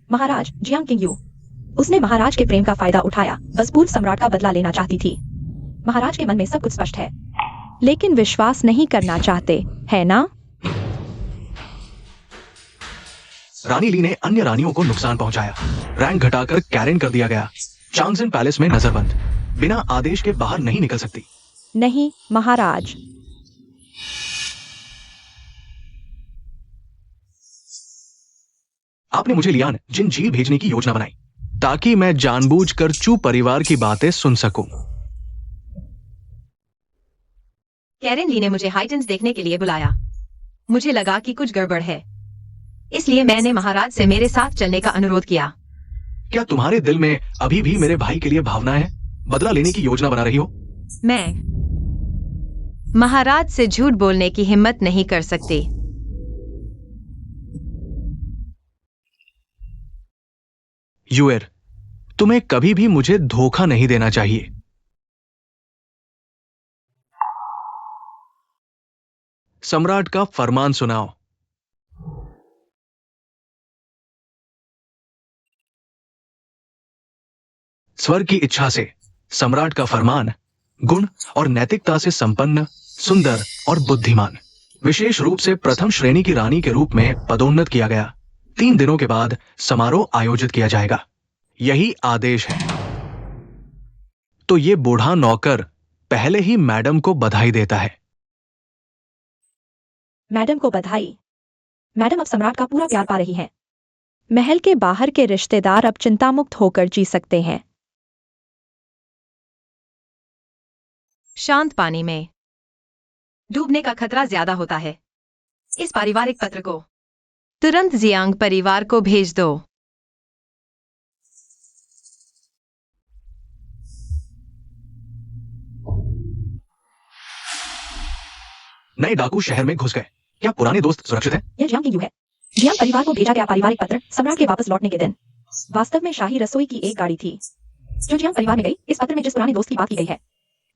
महाराज, जियांग किंगयू, उसने महाराज के प्रेम का फायदा उठाया। बस पूर्व सम्राट का बदला लेना चाहती थी। महाराज के मन में सब कुछ स्पष्ट है, लेकिन विश्वास नहीं करना चाहते, है ना? रानी ली ने अन्य रानियों को नुकसान पहुंचाया। रैंक घटाकर कैरेन कर दिया गया। चांगजिन पैलेस में नजरबंद, बिना आदेश के बाहर नहीं निकल सकती। नहीं महाराज। आपने मुझे लियान जिन झील भेजने की योजना बनाई ताकि मैं जानबूझकर चू परिवार की बातें सुन सकूं। कैरेन ली ने मुझे हाइटेंस देखने के लिए बुलाया। मुझे लगा कि कुछ गड़बड़ है, इसलिए मैंने महाराज से मेरे साथ चलने का अनुरोध किया। क्या तुम्हारे दिल में अभी भी मेरे भाई के लिए भावना है? बदला लेने की योजना बना रही हो? मैं महाराज से झूठ बोलने की हिम्मत नहीं कर सकती। यूएर, तुम्हें कभी भी मुझे धोखा नहीं देना चाहिए। सम्राट का फरमान सुनाओ। स्वर्ग की इच्छा से सम्राट का फरमान गुण और नैतिकता से संपन्न, सुंदर और बुद्धिमान, विशेष रूप से प्रथम श्रेणी की रानी के रूप में पदोन्नत किया गया। 3 दिनों के बाद समारोह आयोजित किया जाएगा। यही आदेश है। तो ये बूढ़ा नौकर पहले ही मैडम को बधाई देता है। मैडम को बधाई। मैडम अब सम्राट का पूरा प्यार पा रही हैं। महल के बाहर के रिश्तेदार अब चिंतामुक्त होकर जी सकते हैं। शांत पानी में डूबने का खतरा ज्यादा होता है। इस पारिवारिक पत्र को तुरंत जियांग परिवार को भेज दो। नए डाकू शहर में घुस गए। क्या पुराने दोस्त सुरक्षित हैं? यह जियांग किंग है। जियांग परिवार को भेजा गया पारिवारिक पत्र सम्राट के वापस लौटने के दिन। वास्तव में शाही रसोई की एक गाड़ी थी जो जियांग परिवार में गई। इस पत्र में जिस पुराने दोस्त की बात की गई है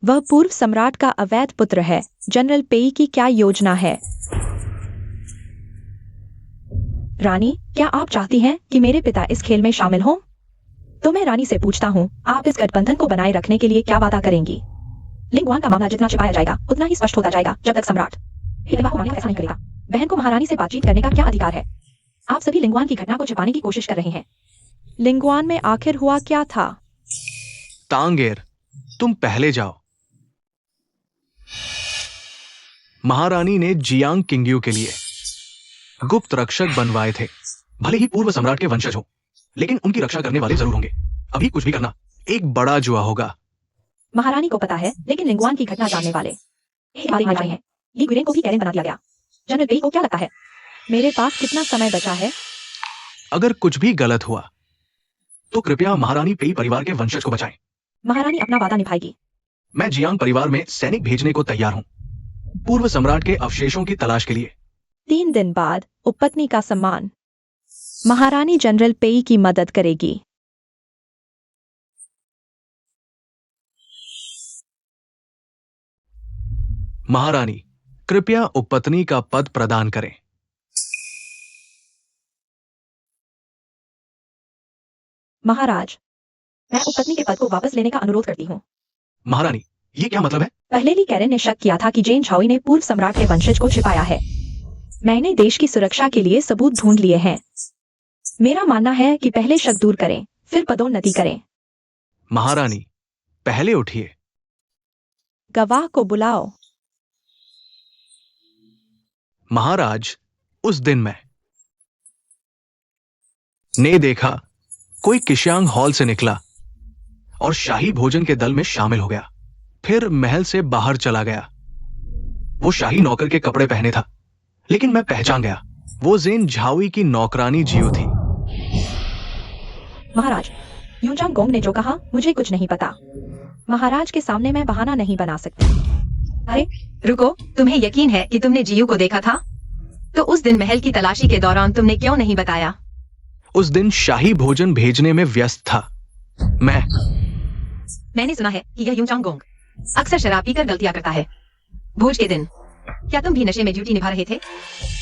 वह पूर्व सम्राट का अवैध पुत्र है। जनरल पेई की क्या योजना है? रानी, क्या आप चाहती हैं कि मेरे पिता इस खेल में शामिल हों? तो मैं रानी से पूछता हूँ, आप इस गठबंधन को बनाए रखने के लिए क्या वादा करेंगी? लिंगवान का मामला जितना छिपाया जाएगा उतना ही स्पष्ट होता जाएगा जब तक सम्राट विवाह को मानने का फैसला नहीं करेगा। बहन को महारानी से बातचीत करने का क्या अधिकार है? आप सभी लिंगवान की घटना को छिपाने की कोशिश कर रहे हैं। लिंगवान में आखिर हुआ क्या था? तांगेर, तुम पहले जाओ। महारानी ने जियांग किंगयू के लिए गुप्त रक्षक बनवाए थे। भले ही पूर्व सम्राट के वंशज हो, लेकिन उनकी रक्षा करने वाले जरूर होंगे। अभी कुछ भी करना एक बड़ा जुआ होगा। महारानी को पता है, लेकिन लिंगवान की घटना जानने वाले एक बारी मार हैं। ये गुरेन को भी कैरेन बना दिया गया। जनरल पेई को क्या लगता है? मेरे पास कितना समय बचा है? अगर कुछ भी गलत हुआ तो कृपया महारानी पेई परिवार के वंशज को बचाएं। महारानी अपना वादा निभाएगी। मैं जियांग परिवार में सैनिक भेजने को तैयार हूं, पूर्व सम्राट के अवशेषों की तलाश के लिए। 3 दिन बाद उपपत्नी का सम्मान। महारानी जनरल पेई की मदद करेगी। महारानी, कृपया उपपत्नी का पद प्रदान करें। महाराज, मैं उपपत्नी के पद को वापस लेने का अनुरोध करती हूँ। महारानी, ये क्या मतलब है? पहले ही कैरेन ने शक किया था कि जेन झाओई ने पूर्व सम्राट के वंशज को छिपाया है। मैंने देश की सुरक्षा के लिए सबूत ढूंढ लिए हैं। मेरा मानना है कि पहले शक दूर करें, फिर पदोन्नति करें। महारानी, पहले उठिए। गवाह को बुलाओ। महाराज, उस दिन मैं ने देखा कोई किश्यांग हॉल से निकला और शाही भोजन के दल में शामिल हो गया। फिर महल से बाहर चला गया। वो शाही नौकर के कपड़े पहने था, लेकिन मैं पहचान गया, वो जेन झाओई की नौकरानी जियो थी। महाराज, यूजांग गोंग ने जो कहा मुझे कुछ नहीं पता। महाराज के सामने मैं बहाना नहीं बना सकती। अरे रुको, तुम्हें यकीन है कि तुमने जियू को देखा था? तो उस दिन महल की तलाशी के दौरान तुमने क्यों नहीं बताया? उस दिन शाही भोजन भेजने में व्यस्त था। मैंने सुना है कि यह यूजांग गोंग अक्सर शराब पीकर गलतियां करता है। भोज के दिन क्या तुम भी नशे में ड्यूटी निभा रहे थे?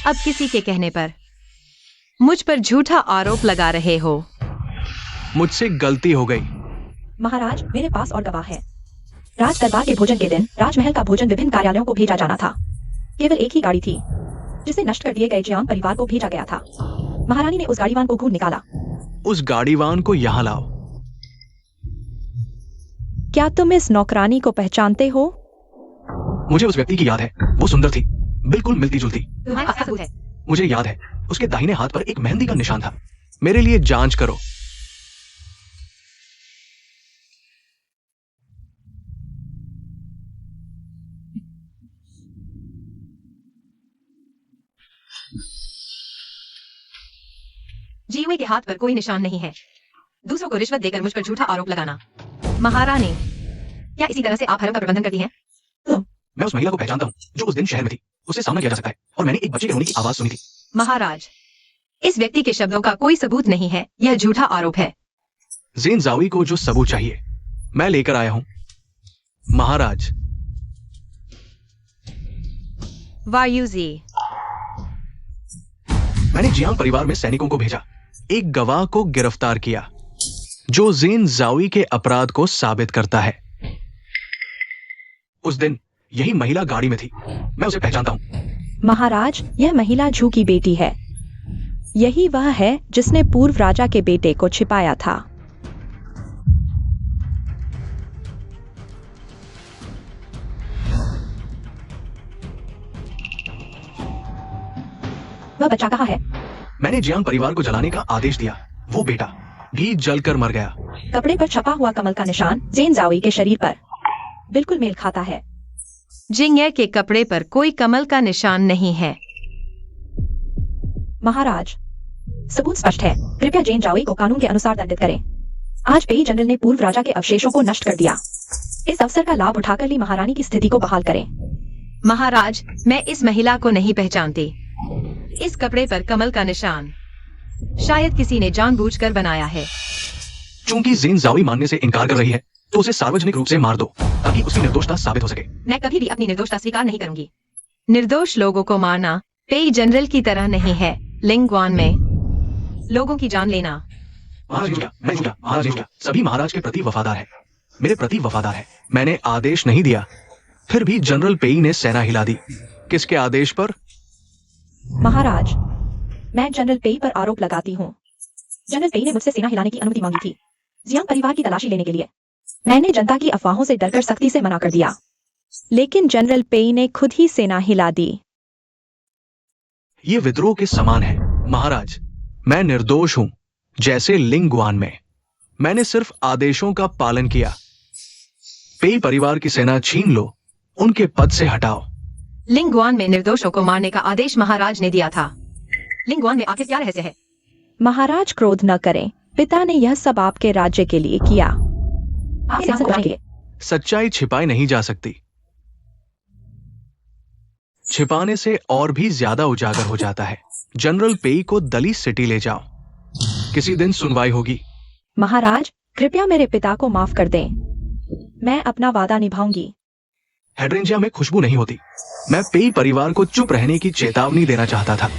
अब किसी के कहने पर मुझ पर झूठा आरोप लगा रहे हो। मुझसे गलती हो गई। महाराज, मेरे पास और गवाह है। राज दरबार के भोजन के दिन राजमहल का भोजन विभिन्न कार्यालयों को भेजा जाना था। केवल एक ही गाड़ी थी जिसे नष्ट कर दिए गए जियांग परिवार को भेजा गया था। महारानी ने उस गाड़ीवान को ढूंढ निकाला। उस गाड़ीवान को यहाँ लाओ। क्या तुम इस नौकरानी को पहचानते हो? मुझे उस व्यक्ति की याद है। वो सुंदर थी, बिल्कुल मिलती जुलती। तुम्हारे पास सबूत है? मुझे याद है, उसके दाहिने हाथ पर एक मेहंदी का निशान था। मेरे लिए जांच करो। जीवे के हाथ पर कोई निशान नहीं है। दूसरों को रिश्वत देकर मुझ पर झूठा आरोप लगाना। महारानी, क्या इसी तरह से आप हरम का प्रबंधन करती हैं? मैं उस महिला को पहचानता हूँ जो उस दिन शहर में थी। उससे सामना किया जा सकता है, और मैंने एक बच्चे के रोने की आवाज सुनी थी। महाराज, इस व्यक्ति के शब्दों का कोई सबूत नहीं है। यह झूठा आरोप है। ज़ेन ज़ाओई को जो सबूत चाहिए मैं लेकर आया हूं। महाराज, वायुजी, मैंने जियांग परिवार में सैनिकों को भेजा, एक गवाह को गिरफ्तार किया जो ज़ेन ज़ाओई के अपराध को साबित करता है। उस दिन यही महिला गाड़ी में थी, मैं उसे पहचानता हूं। महाराज, यह महिला झू की बेटी है। यही वह है जिसने पूर्व राजा के बेटे को छिपाया था। वह बच्चा कहाँ है? मैंने जियांग परिवार को जलाने का आदेश दिया, वो बेटा भी जलकर मर गया। कपड़े पर छपा हुआ कमल का निशान ज़ेन ज़ाओई के शरीर पर बिल्कुल मेल खाता है। जिंगये के कपड़े पर कोई कमल का निशान नहीं है। महाराज, सबूत स्पष्ट है। कृपया ज़ेन ज़ाओई को कानून के अनुसार दंडित करें। आज पेई जनरल ने पूर्व राजा के अवशेषों को नष्ट कर दिया। इस अवसर का लाभ उठाकर ली महारानी की स्थिति को बहाल करें। महाराज, मैं इस महिला को नहीं पहचानती। इस कपड़े पर कमल का निशान शायद किसी ने जानबूझकर बनाया है। चूंकि ज़ेन ज़ाओई मानने से इनकार कर रही है तो उसे सार्वजनिक रूप से मार दो ताकि उसकी निर्दोषता साबित हो सके। मैं कभी भी अपनी निर्दोषता स्वीकार नहीं करूंगी। निर्दोष लोगों को मारना पेई जनरल की तरह नहीं है। लिंगवान में लोगों की जान लेना। महाराज ने किया, मैं किया, महाराज ने किया। सभी महाराज के प्रति वफादार है, मेरे प्रति वफादार है। मैंने आदेश नहीं दिया, फिर भी जनरल पेई ने सेना हिला दी। किसके आदेश पर? महाराज, मैं जनरल पेई पर आरोप लगाती हूँ। जनरल पेई ने मुझसे सेना हिलाने की अनुमति मांगी थी, जियांग परिवार की तलाशी लेने के लिए। मैंने जनता की अफवाहों से डरकर सख्ती से मना कर दिया, लेकिन जनरल पेई ने खुद ही सेना हिला दी। ये विद्रोह के समान है। महाराज, मैं निर्दोष हूं, जैसे लिंगवान में। मैंने सिर्फ आदेशों का पालन किया। पेई परिवार की सेना छीन लो, उनके पद से हटाओ। लिंगवान में निर्दोषों को मारने का आदेश महाराज ने दिया था। लिंगवान में आखिर क्या रहस्य है? महाराज, क्रोध न करें। पिता ने यह सब आपके राज्य के लिए किया। आप सिंहासन पर आएंगे। सच्चाई छिपाई नहीं जा सकती, छिपाने से और भी ज्यादा उजागर हो जाता है। जनरल पेई को दली सिटी ले जाओ, किसी दिन सुनवाई होगी। महाराज, कृपया मेरे पिता को माफ कर दें। मैं अपना वादा निभाऊंगी। हेड्रेंजिया में खुशबू नहीं होती। मैं पेई परिवार को चुप रहने की चेतावनी देना चाहता था,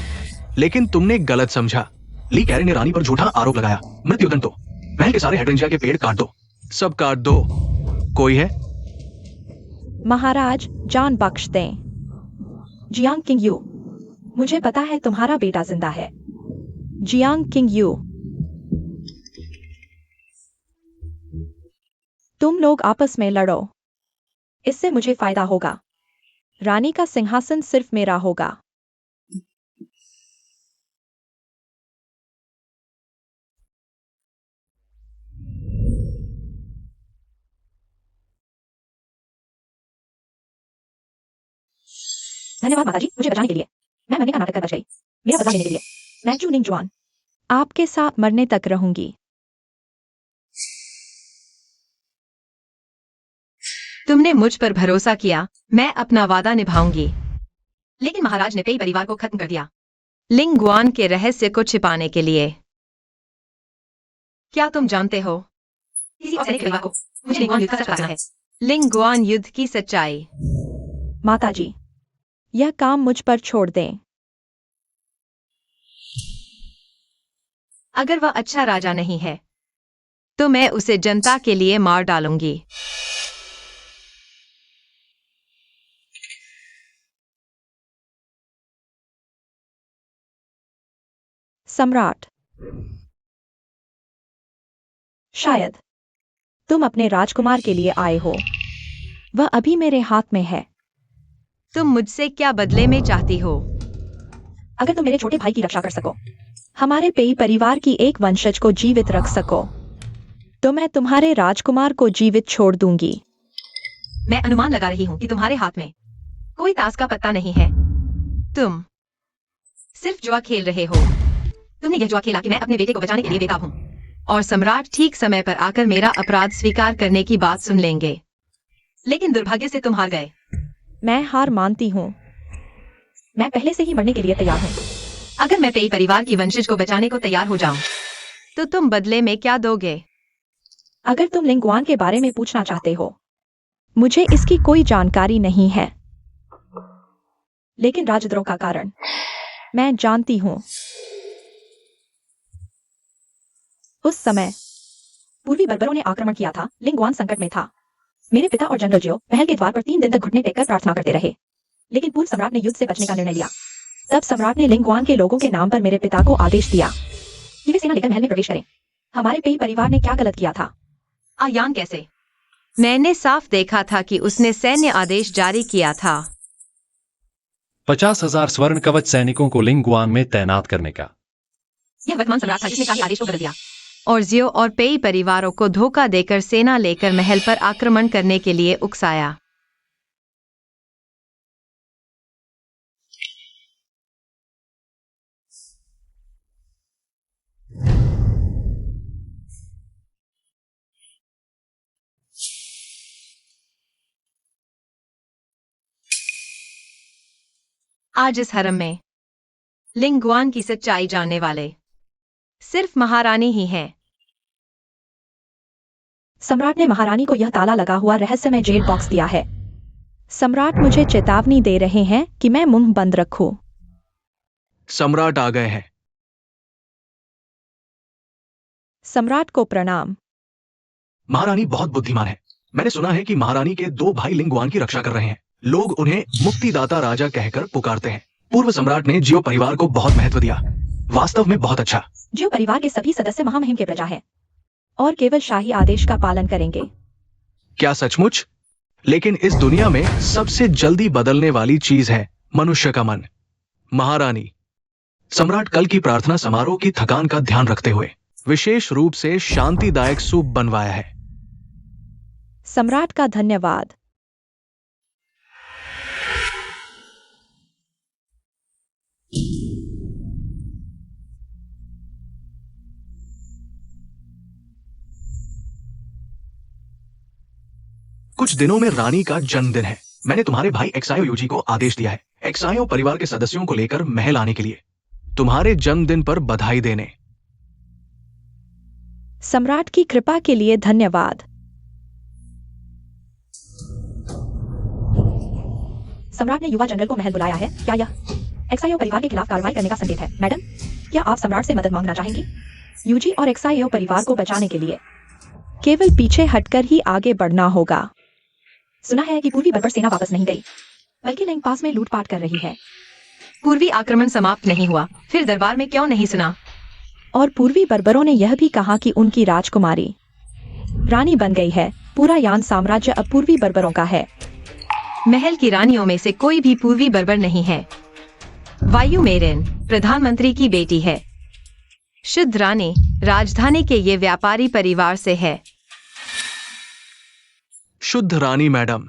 लेकिन तुमने गलत समझा। ली कैरे ने रानी पर झूठा आरोप लगाया। मृत्युदंड दो, महल के सारे हेड्रेंजिया के पेड़ काट दो, सब काट दो। कोई है? महाराज, जान बख्श दें। जियांग किंग यू, मुझे पता है तुम्हारा बेटा जिंदा है। जियांग किंग यू, तुम लोग आपस में लड़ो, इससे मुझे फायदा होगा। रानी का सिंहासन सिर्फ मेरा होगा। धन्यवाद माताजी, मुझे बचाने के लिए। मैं मरने का नाटक कर बच गई, मेरा बदला लेने के लिए। मैं चू निंग जुआन आपके साथ मरने तक रहूंगी। तुमने मुझ पर भरोसा किया, मैं अपना वादा निभाऊंगी। लेकिन महाराज ने पेई परिवार को खत्म कर दिया, लिंगवान के रहस्य को छिपाने के लिए। क्या तुम जानते हो? किसी और सैनिक परिवार को मुझे लिंगवान युद्ध का सच बताना है। लिंगवान युद्ध की सच्चाई। माताजी, यह काम मुझ पर छोड़ दें। अगर वह अच्छा राजा नहीं है तो मैं उसे जनता के लिए मार डालूंगी। सम्राट, शायद तुम अपने राजकुमार के लिए आए हो। वह अभी मेरे हाथ में है। तुम मुझसे क्या बदले में चाहती हो? अगर तुम मेरे छोटे भाई की रक्षा कर सको, हमारे पेई परिवार की एक वंशज को जीवित रख सको, तो मैं तुम्हारे राजकुमार को जीवित छोड़ दूंगी। मैं अनुमान लगा रही हूँ कि तुम्हारे हाथ में कोई ताश का पत्ता नहीं है। तुम सिर्फ जुआ खेल रहे हो। तुमने यह जुआ खेला कि मैं अपने बेटे को बचाने के लिए बेताब हूँ, और सम्राट ठीक समय पर आकर मेरा अपराध स्वीकार करने की बात सुन लेंगे। लेकिन दुर्भाग्य से तुम हार गए। मैं हार मानती हूँ। मैं पहले से ही मरने के लिए तैयार हूँ। अगर मैं पेई परिवार की वंशज को बचाने को तैयार हो जाऊं, तो तुम बदले में क्या दोगे? अगर तुम लिंगवान के बारे में पूछना चाहते हो, मुझे इसकी कोई जानकारी नहीं है, लेकिन राजद्रोह का कारण मैं जानती हूं। उस समय पूर्वी बर्बरों ने आक्रमण किया था। लिंगवान संकट में था। मेरे पिता और जनरल जियो महल के द्वार पर 3 दिन तक घुटने टेककर प्रार्थना करते रहे, लेकिन पूर्व सम्राट ने युद्ध से बचने का निर्णय लिया। तब सम्राट ने लिंगवान के लोगों के नाम पर मेरे पिता को आदेश दिया कि वे सेना लेकर महल में प्रवेश करें। हमारे पेई परिवार ने क्या गलत किया था? यान कैसे? मैंने साफ देखा था कि उसने सैन्य आदेश जारी किया था। 50,000 स्वर्ण कवच सैनिकों को लिंगवान में तैनात करने का। यह वर्तमान सम्राट था जिसने शाही आदेश को बदल दिया और जियो और पेई परिवारों को धोखा देकर सेना लेकर महल पर आक्रमण करने के लिए उकसाया। आज इस हरम में लिंगवान की सच्चाई जानने वाले सिर्फ महारानी ही हैं। सम्राट ने महारानी को यह ताला लगा हुआ रहस्यमय जेल बॉक्स दिया है। सम्राट मुझे चेतावनी दे रहे हैं कि मैं मुंह बंद रखूं। सम्राट आ गए हैं। सम्राट को प्रणाम। महारानी बहुत बुद्धिमान है। मैंने सुना है कि महारानी के 2 भाई लिंगवान की रक्षा कर रहे हैं। लोग उन्हें मुक्तिदाता राजा कहकर पुकारते हैं। पूर्व सम्राट ने जियो परिवार को बहुत महत्व दिया। वास्तव में बहुत अच्छा। जियो परिवार के सभी सदस्य महामहिम के प्रजा हैं और केवल शाही आदेश का पालन करेंगे। क्या सचमुच? लेकिन इस दुनिया में सबसे जल्दी बदलने वाली चीज है मनुष्य का मन। महारानी, सम्राट कल की प्रार्थना समारोह की थकान का ध्यान रखते हुए विशेष रूप से शांतिदायक सूप बनवाया है। सम्राट का धन्यवाद। कुछ दिनों में रानी का जन्मदिन है। मैंने तुम्हारे भाई एक्सायो यूजी को आदेश दिया है एक्सायो परिवार के सदस्यों को लेकर महल आने के लिए तुम्हारे जन्मदिन पर बधाई देने। सम्राट की कृपा के लिए धन्यवाद। सम्राट ने युवा जनरल को महल बुलाया है। क्या यह एक्सायो परिवार के खिलाफ कार्रवाई करने का संकेत है? मैडम, क्या आप सम्राट से मदद मांगना चाहेंगी? यूजी और एक्सायो परिवार को बचाने के लिए केवल पीछे हटकर ही आगे बढ़ना होगा। सुना है कि पूर्वी बर्बर सेना वापस नहीं गई, बल्कि लिंग पास में लूटपाट कर रही है। पूर्वी आक्रमण समाप्त नहीं हुआ, फिर दरबार में क्यों नहीं सुना? और पूर्वी बर्बरों ने यह भी कहा कि उनकी राजकुमारी रानी बन गई है। पूरा यान साम्राज्य अब पूर्वी बर्बरों का है। महल की रानियों में से कोई भी पूर्वी बर्बर नहीं है। वायु मेरिन प्रधानमंत्री की बेटी है। शुद्ध रानी राजधानी के ये व्यापारी परिवार से है। शुद्ध रानी मैडम,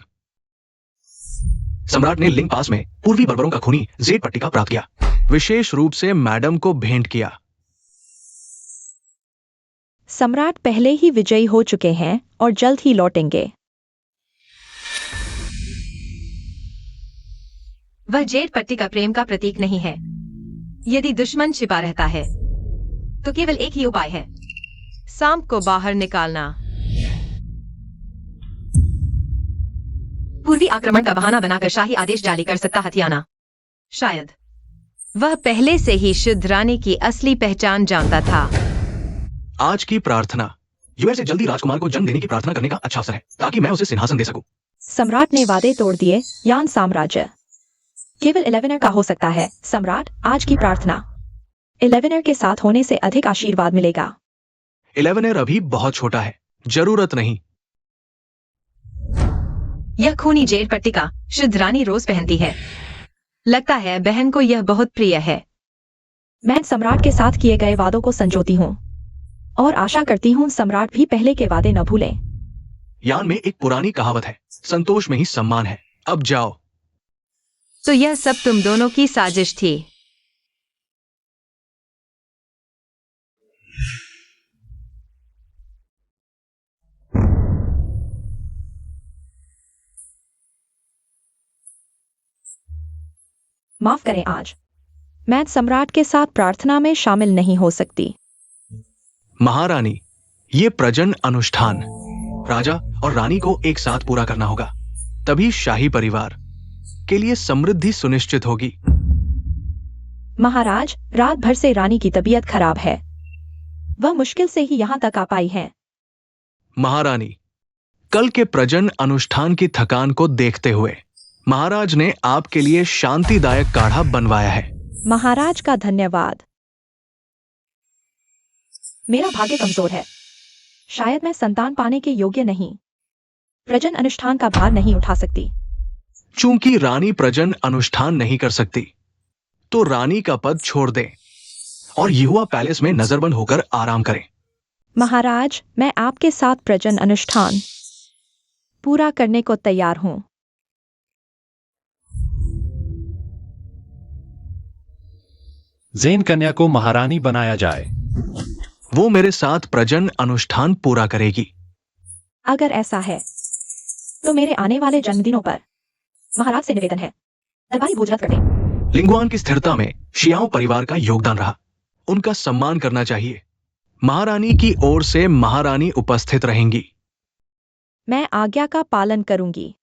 सम्राट ने लिंग पास में पूर्वी बर्बरों का खूनी जेड पट्टिका प्राप्त किया। विशेष रूप से मैडम को भेंट किया। सम्राट पहले ही विजयी हो चुके हैं और जल्द ही लौटेंगे। वह जेड पट्टिका प्रेम का प्रतीक नहीं है। यदि दुश्मन छिपा रहता है तो केवल एक ही उपाय है, सांप को बाहर निकालना। पूर्वी आक्रमण का बहाना बनाकर शाही आदेश जारी कर सकता हथियाना। शायद वह पहले से ही शुद्ध रानी की असली पहचान जानता था। आज की प्रार्थना यूएस से जल्दी राजकुमार को जन्म देने की प्रार्थना करने का अच्छा अवसर है, ताकि मैं उसे सिंहासन दे सकूं। सम्राट ने वादे तोड़ दिए। यान साम्राज्य केवल 11 का हो सकता है। सम्राट, आज की प्रार्थना 11 के साथ होने से अधिक आशीर्वाद मिलेगा। 11 अभी बहुत छोटा है, जरूरत नहीं। यह खूनी जेड पट्टिका शुद्ध रानी रोज पहनती है। लगता है बहन को यह बहुत प्रिय है। मैं सम्राट के साथ किए गए वादों को संजोती हूँ और आशा करती हूँ सम्राट भी पहले के वादे न भूलें। यान में एक पुरानी कहावत है, संतोष में ही सम्मान है। अब जाओ। तो यह सब तुम दोनों की साजिश थी। माफ करें, आज मैं सम्राट के साथ प्रार्थना में शामिल नहीं हो सकती। महारानी, ये प्रजनन अनुष्ठान राजा और रानी को एक साथ पूरा करना होगा, तभी शाही परिवार के लिए समृद्धि सुनिश्चित होगी। महाराज, रात भर से रानी की तबीयत खराब है। वह मुश्किल से ही यहाँ तक आ पाई है। महारानी, कल के प्रजनन अनुष्ठान की थकान को देखते हुए महाराज ने आपके लिए शांतिदायक काढ़ा बनवाया है। महाराज का धन्यवाद। मेरा भाग्य कमजोर है। शायद मैं संतान पाने के योग्य नहीं। प्रजनन अनुष्ठान का भार नहीं उठा सकती। चूंकि रानी प्रजनन अनुष्ठान नहीं कर सकती, तो रानी का पद छोड़ दें और युवा पैलेस में नजरबंद होकर आराम करें। महाराज, मैं आपके साथ प्रजनन अनुष्ठान पूरा करने को तैयार हूँ। ज़ेन कन्या को महारानी बनाया जाए। वो मेरे साथ प्रजनन अनुष्ठान पूरा करेगी। अगर ऐसा है तो मेरे आने वाले जन्मदिनों पर महाराज से निवेदन है, दरबारी भोज रद्द कर दें। लिंगवान की स्थिरता में शियाओ परिवार का योगदान रहा, उनका सम्मान करना चाहिए। महारानी की ओर से महारानी उपस्थित रहेंगी। मैं आज्ञा का पालन करूंगी।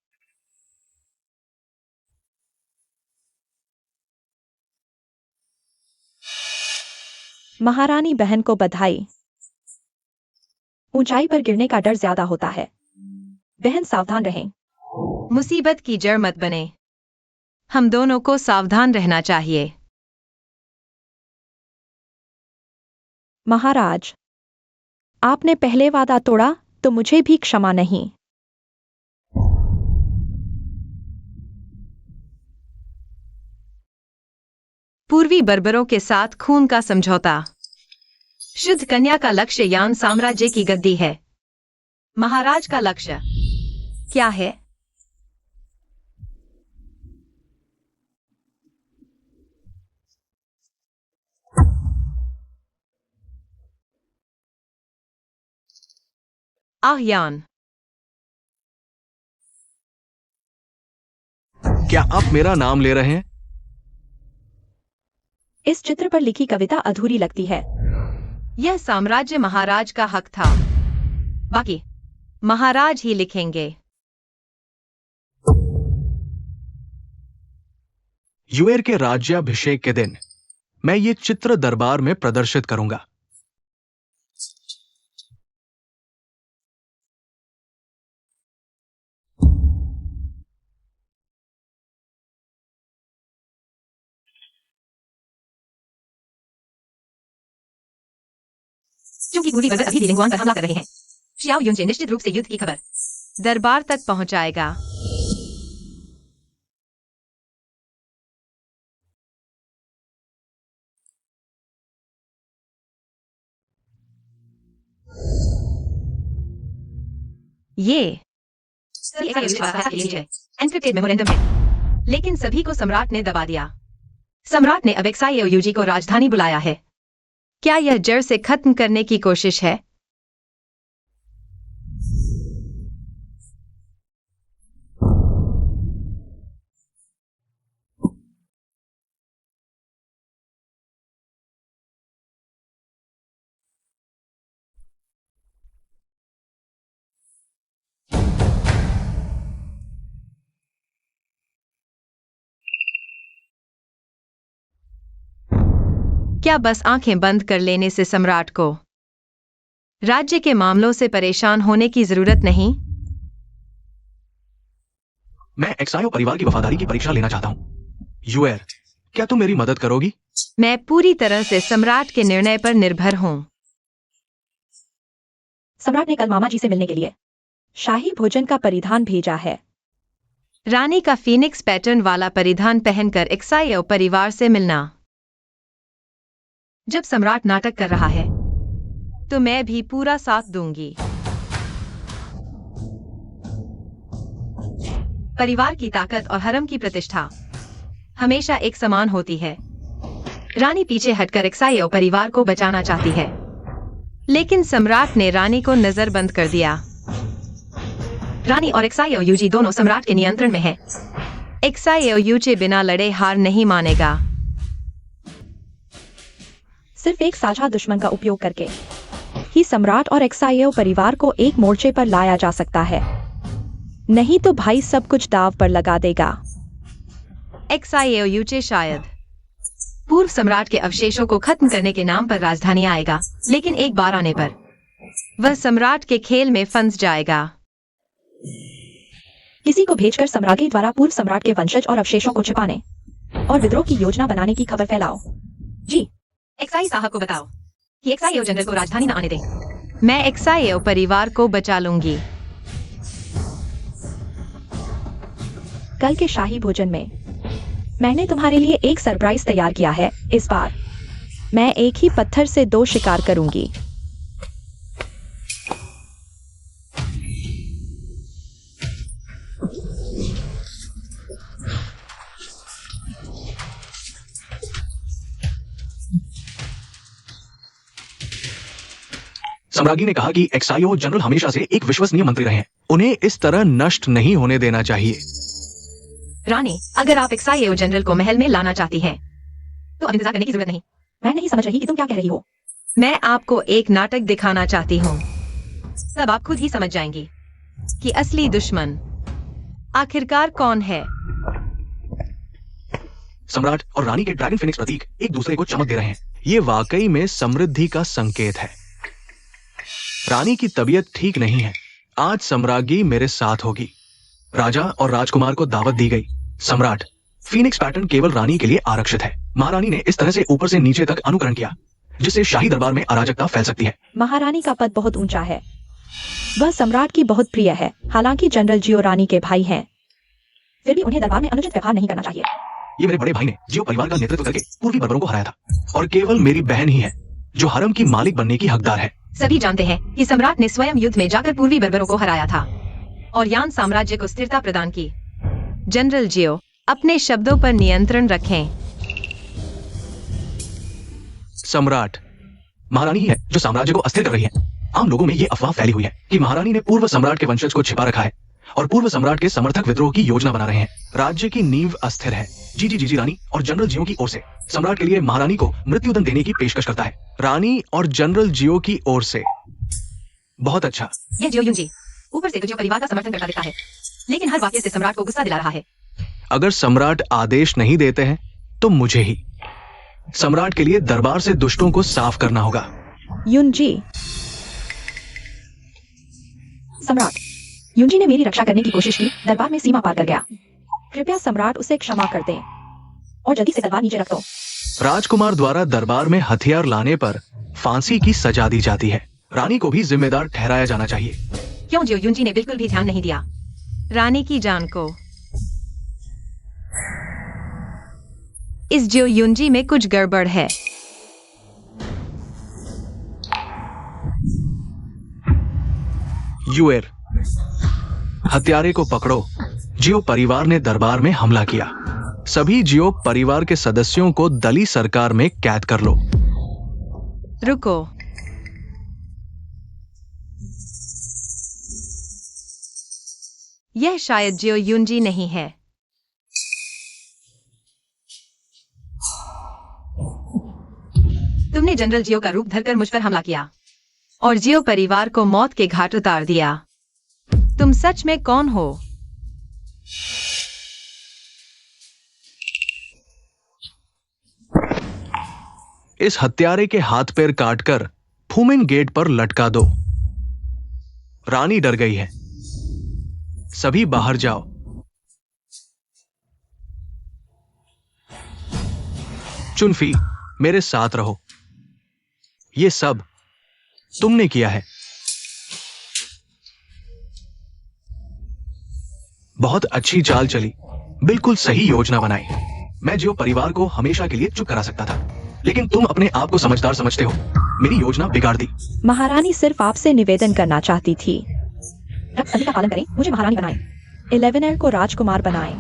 महारानी बहन को बधाई। ऊंचाई पर गिरने का डर ज्यादा होता है। बहन, सावधान रहें। मुसीबत की जड़ मत बने। हम दोनों को सावधान रहना चाहिए। महाराज, आपने पहले वादा तोड़ा तो मुझे भी क्षमा नहीं। पूर्वी बर्बरों के साथ खून का समझौता। शुद्ध कन्या का लक्ष्य यान साम्राज्य की गद्दी है। महाराज का लक्ष्य क्या है? यान, क्या आप मेरा नाम ले रहे हैं? इस चित्र पर लिखी कविता अधूरी लगती है। यह साम्राज्य महाराज का हक था, बाकी महाराज ही लिखेंगे। युएर के राज्याभिषेक के दिन मैं ये चित्र दरबार में प्रदर्शित करूंगा। क्योंकि पूर्वी बर्बर अभी भी लिंगवान पर हमला कर रहे हैं, शियाओ युनचे निश्चित रूप से युद्ध की खबर दरबार तक पहुंचाएगा। ये एन्क्रिप्टेड मेमोरेंडम है, लेकिन सभी को सम्राट ने दबा दिया। सम्राट ने अब एक्साईओयूजी को राजधानी बुलाया है। क्या यह जड़ से खत्म करने की कोशिश है? क्या बस आंखें बंद कर लेने से सम्राट को राज्य के मामलों से परेशान होने की जरूरत नहीं? मैं एक्सायो परिवार की वफादारी की परीक्षा लेना चाहता हूं। युएर, क्या तुम मेरी मदद करोगी? मैं पूरी तरह से सम्राट के निर्णय पर निर्भर हूं। सम्राट ने कल मामा जी से मिलने के लिए शाही भोजन का परिधान भेजा है। रानी का फीनिक्स पैटर्न वाला परिधान पहनकर एक्सायो परिवार से मिलना। जब सम्राट नाटक कर रहा है तो मैं भी पूरा साथ दूंगी। परिवार की ताकत और हरम की प्रतिष्ठा हमेशा एक समान होती है। रानी पीछे हटकर एक्सायो परिवार को बचाना चाहती है, लेकिन सम्राट ने रानी को नजरबंद कर दिया। रानी और एक्सायो दोनों सम्राट के नियंत्रण में हैं। एक्सायो बिना लड़े हार नहीं मानेगा। सिर्फ एक साझा दुश्मन का उपयोग करके ही सम्राट और एक्साइओ परिवार को एक मोर्चे पर लाया जा सकता है, नहीं तो भाई सब कुछ दाव पर लगा देगा। एक्साइओ यूचे शायद पूर्व सम्राट के अवशेषों को खत्म करने के नाम पर राजधानी आएगा, लेकिन एक बार आने पर वह सम्राट के खेल में फंस जाएगा। किसी को भेजकर सम्राज्ञी द्वारा पूर्व सम्राट के वंशज और अवशेषों को छिपाने और विद्रोह की योजना बनाने की खबर फैलाओ। जी, एक्साई साहब को बताओ कि एक्साइओ जनरल को राजधानी न आने दें। मैं एक्साइओ परिवार को बचा लूंगी। कल के शाही भोजन में मैंने तुम्हारे लिए एक सरप्राइज तैयार किया है। इस बार मैं एक ही पत्थर से 2 शिकार करूंगी। सम्राज्ञी ने कहा कि एक्साइओ जनरल हमेशा से एक विश्वसनीय मंत्री रहे हैं। उन्हें इस तरह नष्ट नहीं होने देना चाहिए। रानी, अगर आप एक्साइओ जनरल को महल में लाना चाहती हैं, तो अब इंतजार करने की जरूरत नहीं। मैं नहीं समझ रही कि तुम क्या कह रही हो। मैं आपको एक नाटक दिखाना चाहती हूँ, तब आप खुद ही समझ जाएंगी कि असली दुश्मन आखिरकार कौन है। सम्राट और रानी के ड्रैगन फिनिक्स प्रतीक एक दूसरे को चमक दे रहे हैं। ये वाकई में समृद्धि का संकेत है। रानी की तबीयत ठीक नहीं है। आज सम्राज्ञी मेरे साथ होगी। राजा और राजकुमार को दावत दी गई। सम्राट, फीनिक्स पैटर्न केवल रानी के लिए आरक्षित है। महारानी ने इस तरह से ऊपर से नीचे तक अनुकरण किया, जिससे शाही दरबार में अराजकता फैल सकती है। महारानी का पद बहुत ऊंचा है। वह सम्राट की बहुत प्रिय है। हालांकि जनरल जियो रानी के भाई हैं, फिर भी उन्हें दरबार में अनुचित व्यवहार नहीं करना चाहिए। ये मेरे बड़े भाई ने जियो परिवार का नेतृत्व करके पूर्वी बर्बरों को हराया था, और केवल मेरी बहन ही है जो हरम की मालिक बनने की हकदार है। सभी जानते हैं कि सम्राट ने स्वयं युद्ध में जाकर पूर्वी बर्बरों को हराया था और यान साम्राज्य को स्थिरता प्रदान की। जनरल जियो, अपने शब्दों पर नियंत्रण रखें। सम्राट, महारानी ही है जो साम्राज्य को अस्थिर कर रही है। आम लोगों में ये अफवाह फैली हुई है कि महारानी ने पूर्व सम्राट के वंशज को छिपा रखा है और पूर्व सम्राट के समर्थक विद्रोह की योजना बना रहे हैं। राज्य की नींव अस्थिर है। जी रानी और जनरल जियो की ओर से सम्राट के लिए महारानी को मृत्युदंड देने की पेशकश करता है। रानी और जनरल जियो की ओर से। बहुत अच्छा। यह जियो युंजी ऊपर से तो जियो परिवार का समर्थन करता दिखता है, लेकिन हर वाक्य से सम्राट को गुस्सा दिला रहा है। अगर सम्राट आदेश नहीं देते हैं तो मुझे ही सम्राट के लिए दरबार से दुष्टों को साफ करना होगा। युंजी, सम्राट, युंजी ने मेरी रक्षा करने की कोशिश की, दरबार में सीमा पार कर गया। कृपया सम्राट उसे क्षमा कर दें और जल्दी से तलवार नीचे रख दो। राजकुमार द्वारा दरबार में हथियार लाने पर फांसी की सजा दी जाती है। रानी को भी जिम्मेदार ठहराया जाना चाहिए। क्यों जियो युंजी ने बिल्कुल भी ध्यान नहीं दिया रानी की जान को। इस जियो युंजी में कुछ गड़बड़ है। यूएर, हत्यारे को पकड़ो। जियो परिवार ने दरबार में हमला किया। सभी जियो परिवार के सदस्यों को दली सरकार में कैद कर लो। रुको, यह शायद जियो युंजी नहीं है। तुमने जनरल जियो का रूप धरकर मुझ पर हमला किया और जियो परिवार को मौत के घाट उतार दिया। तुम सच में कौन हो? इस हत्यारे के हाथ पैर काटकर फूमिन गेट पर लटका दो। रानी डर गई है। सभी बाहर जाओ। चुनफी, मेरे साथ रहो। ये सब तुमने किया है। बहुत अच्छी चाल चली, बिल्कुल सही योजना बनाई। मैं जियो परिवार को हमेशा के लिए चुप करा सकता था, लेकिन तुम अपने आप को समझदार समझते हो। मेरी योजना बिगाड़ दी। महारानी सिर्फ आपसे निवेदन करना चाहती थी। रब सभी का पालन करें, मुझे महारानी बनाएं। 11 को राजकुमार बनाएं।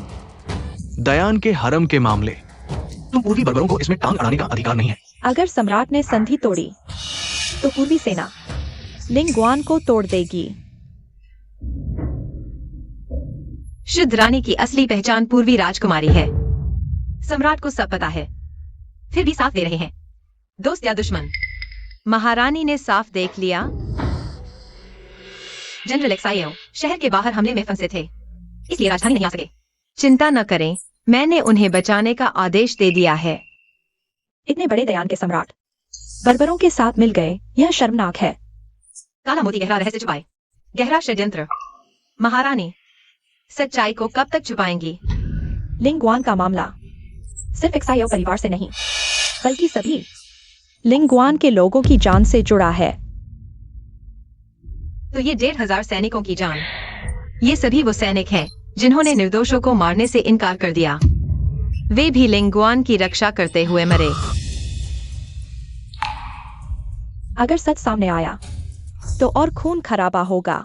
दयान के हरम के मामले, तुम पूर्वी बर्बरों को इसमें टांग अड़ाने का अधिकार नहीं है। अगर सम्राट ने संधि तोड़ी तो पूर्वी सेना लिंगवान को तोड़ देगी। शुद्ध रानी की असली पहचान पूर्वी राजकुमारी है। सम्राट को सब पता है, फिर भी साथ दे रहे हैं। दोस्त या दुश्मन, महारानी ने साफ देख लिया। जनरल एक्साइओ शहर के बाहर हमले में फंसे थे, इसलिए राजधानी नहीं आ सके। चिंता न करें, मैंने उन्हें बचाने का आदेश दे दिया है। इतने बड़े दयान के सम्राट बर्बरों के साथ मिल गए, यह शर्मनाक है। काला मोती गहरा रहस्य छुपाए, गहरा षड्यंत्र। महारानी सच्चाई को कब तक छुपाएंगी? लिंगवान का मामला सिर्फ एक्साइओ परिवार से नहीं, बल्कि सभी लिंगवान के लोगों की जान से जुड़ा है। तो ये 1500 सैनिकों की जान, ये सभी वो सैनिक हैं जिन्होंने निर्दोषों को मारने से इनकार कर दिया। वे भी लिंगवान की रक्षा करते हुए मरे। अगर सच सामने आया तो और खून खराबा होगा।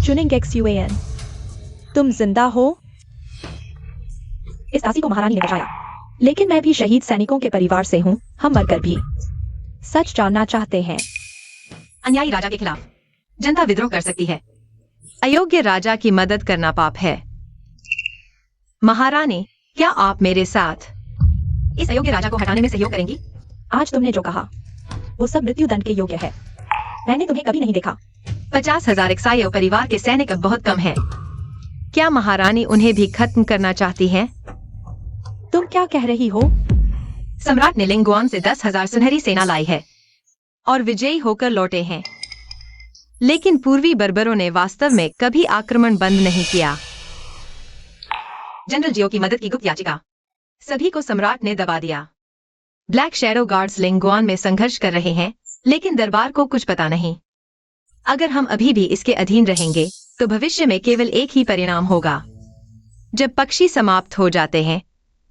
चुनिंग XUAN, तुम जिंदा हो? इस दासी को महारानी ने बचाया, लेकिन मैं भी शहीद सैनिकों के परिवार से हूं। हम मरकर भी सच जानना चाहते हैं। अन्यायी राजा के खिलाफ जनता विद्रोह कर सकती है, अयोग्य राजा की मदद करना पाप है। महारानी, क्या आप मेरे साथ इस अयोग्य राजा को हटाने में सहयोग करेंगी? आज तुमने जो कहा वो सब मृत्यु दंड के योग्य है। मैंने तुम्हें कभी नहीं देखा। 50,000 एक्साइओ परिवार के सैनिक अब बहुत कम हैं। क्या महारानी उन्हें भी खत्म करना चाहती हैं? तुम क्या कह रही हो? सम्राट ने लिंगवान से 10,000 सुनहरी सेना लाई है और विजयी होकर लौटे हैं, लेकिन पूर्वी बर्बरों ने वास्तव में कभी आक्रमण बंद नहीं किया। जनरल जियो की मदद की गुप्त याचिका, सभी को सम्राट ने दबा दिया। ब्लैक शैडो गार्ड्स लिंगवान में संघर्ष कर रहे हैं, लेकिन दरबार को कुछ पता नहीं। अगर हम अभी भी इसके अधीन रहेंगे तो भविष्य में केवल एक ही परिणाम होगा। जब पक्षी समाप्त हो जाते हैं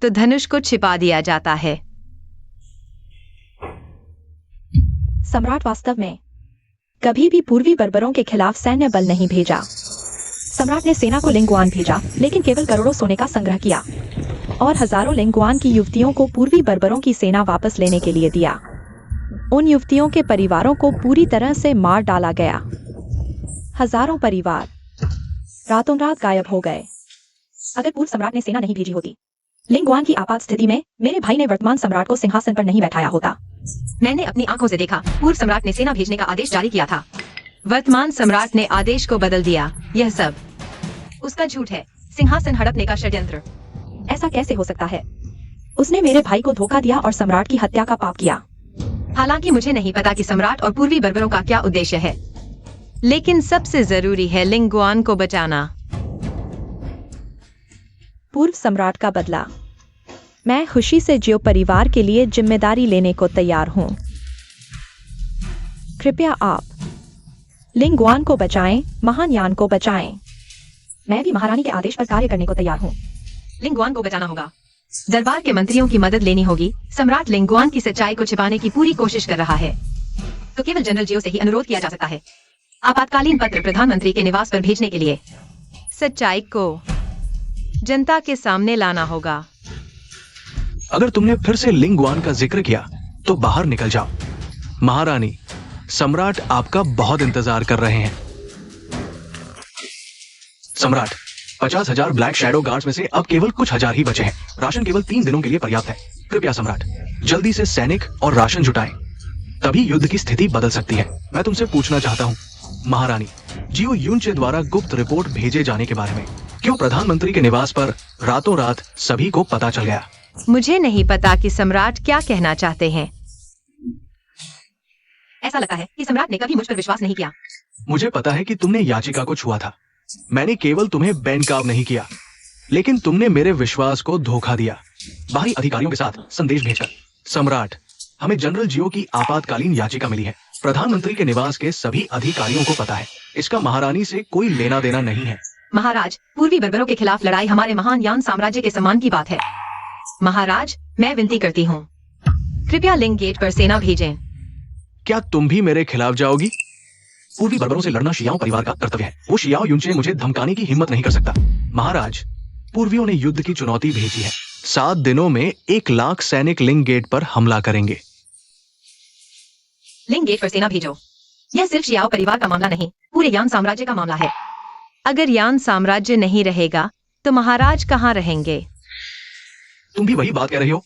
तो धनुष को छिपा दिया जाता है। सम्राट वास्तव में कभी भी पूर्वी बर्बरों के खिलाफ सैन्य बल नहीं भेजा। सम्राट ने सेना को लिंगवान भेजा, लेकिन केवल करोड़ों सोने का संग्रह किया और हजारों लिंगवान की युवतियों को पूर्वी बर्बरों की सेना वापस लेने के लिए दिया। उन युवतियों के परिवारों को पूरी तरह से मार डाला गया। हजारों परिवार रातों रात गायब हो गए। अगर पूर्व सम्राट ने सेना नहीं भेजी होती, लिंगवान की आपात स्थिति में मेरे भाई ने वर्तमान सम्राट को सिंहासन पर नहीं बैठाया होता। मैंने अपनी आंखों से देखा, पूर्व सम्राट ने सेना भेजने का आदेश जारी किया था। वर्तमान सम्राट ने आदेश को बदल दिया। यह सब उसका झूठ है, सिंहासन हड़पने का षड्यंत्र। ऐसा कैसे हो सकता है? उसने मेरे भाई को धोखा दिया और सम्राट की हत्या का पाप किया। हालांकि मुझे नहीं पता कि सम्राट और पूर्वी बर्बरों का क्या उद्देश्य है, लेकिन सबसे जरूरी है लिंगवान को बचाना। पूर्व सम्राट का बदला। मैं खुशी से जियो परिवार के लिए जिम्मेदारी लेने को तैयार हूं। कृपया आप लिंगवान को बचाएं, महान यान को बचाएं। मैं भी महारानी के आदेश पर कार्य करने को तैयार हूं। लिंगवान को बचाना होगा। दरबार के मंत्रियों की मदद लेनी होगी। सम्राट लिंगवान की सच्चाई को छिपाने की पूरी कोशिश कर रहा है, तो केवल जनरल जियो से ही अनुरोध किया जा सकता है। आपातकालीन पत्र प्रधानमंत्री के निवास पर भेजने के लिए सच्चाई को जनता के सामने लाना होगा। अगर तुमने फिर से लिंगवान का जिक्र किया तो बाहर निकल जाओ। महारानी, सम्राट आपका बहुत इंतजार कर रहे हैं। सम्राट, 50,000 ब्लैक शैडो गार्ड्स में से अब केवल कुछ हजार ही बचे हैं। राशन केवल 3 दिनों के लिए पर्याप्त है। कृपया सम्राट, जल्दी से सैनिक और राशन जुटाएं, तभी युद्ध की स्थिति बदल सकती है। मैं तुमसे पूछना चाहता हूँ महारानी, जियो युनचे द्वारा गुप्त रिपोर्ट भेजे जाने के बारे में। क्यों प्रधानमंत्री के निवास पर रातों रात सभी को पता चल गया? मुझे नहीं पता कि सम्राट क्या कहना चाहते हैं। ऐसा लगता है कि सम्राट ने कभी मुझ पर विश्वास नहीं किया। मुझे पता है कि तुमने याचिका को छुआ था। मैंने केवल तुम्हें बेनकाब नहीं किया, लेकिन तुमने मेरे विश्वास को धोखा दिया, बाहरी अधिकारियों के साथ संदेश भेजकर। सम्राट, हमें जनरल जियो की आपातकालीन याचिका मिली है। प्रधानमंत्री के निवास के सभी अधिकारियों को पता है। इसका महारानी से कोई लेना देना नहीं है। महाराज, पूर्वी बर्बरों के खिलाफ लड़ाई हमारे महान यान साम्राज्य के सम्मान की बात है। महाराज, मैं विनती करती हूँ, कृपया लिंग गेट पर सेना भेजें। क्या तुम भी मेरे खिलाफ जाओगी? पूर्वी बर्बरों से लड़ना शियाओ परिवार का कर्तव्य है। वो शियाओ युनचे मुझे धमकाने की हिम्मत नहीं कर सकता। महाराज, पूर्वियों ने युद्ध की चुनौती भेजी है। 7 दिनों में 1 लाख सैनिक लिंग गेट पर हमला करेंगे। लिंग गेट पर सेना भेजो। यह सिर्फ शियाओ परिवार का मामला नहीं, पूरे यान साम्राज्य का मामला है। अगर यान साम्राज्य नहीं रहेगा तो महाराज कहाँ रहेंगे? तुम भी वही बात कह रही हो।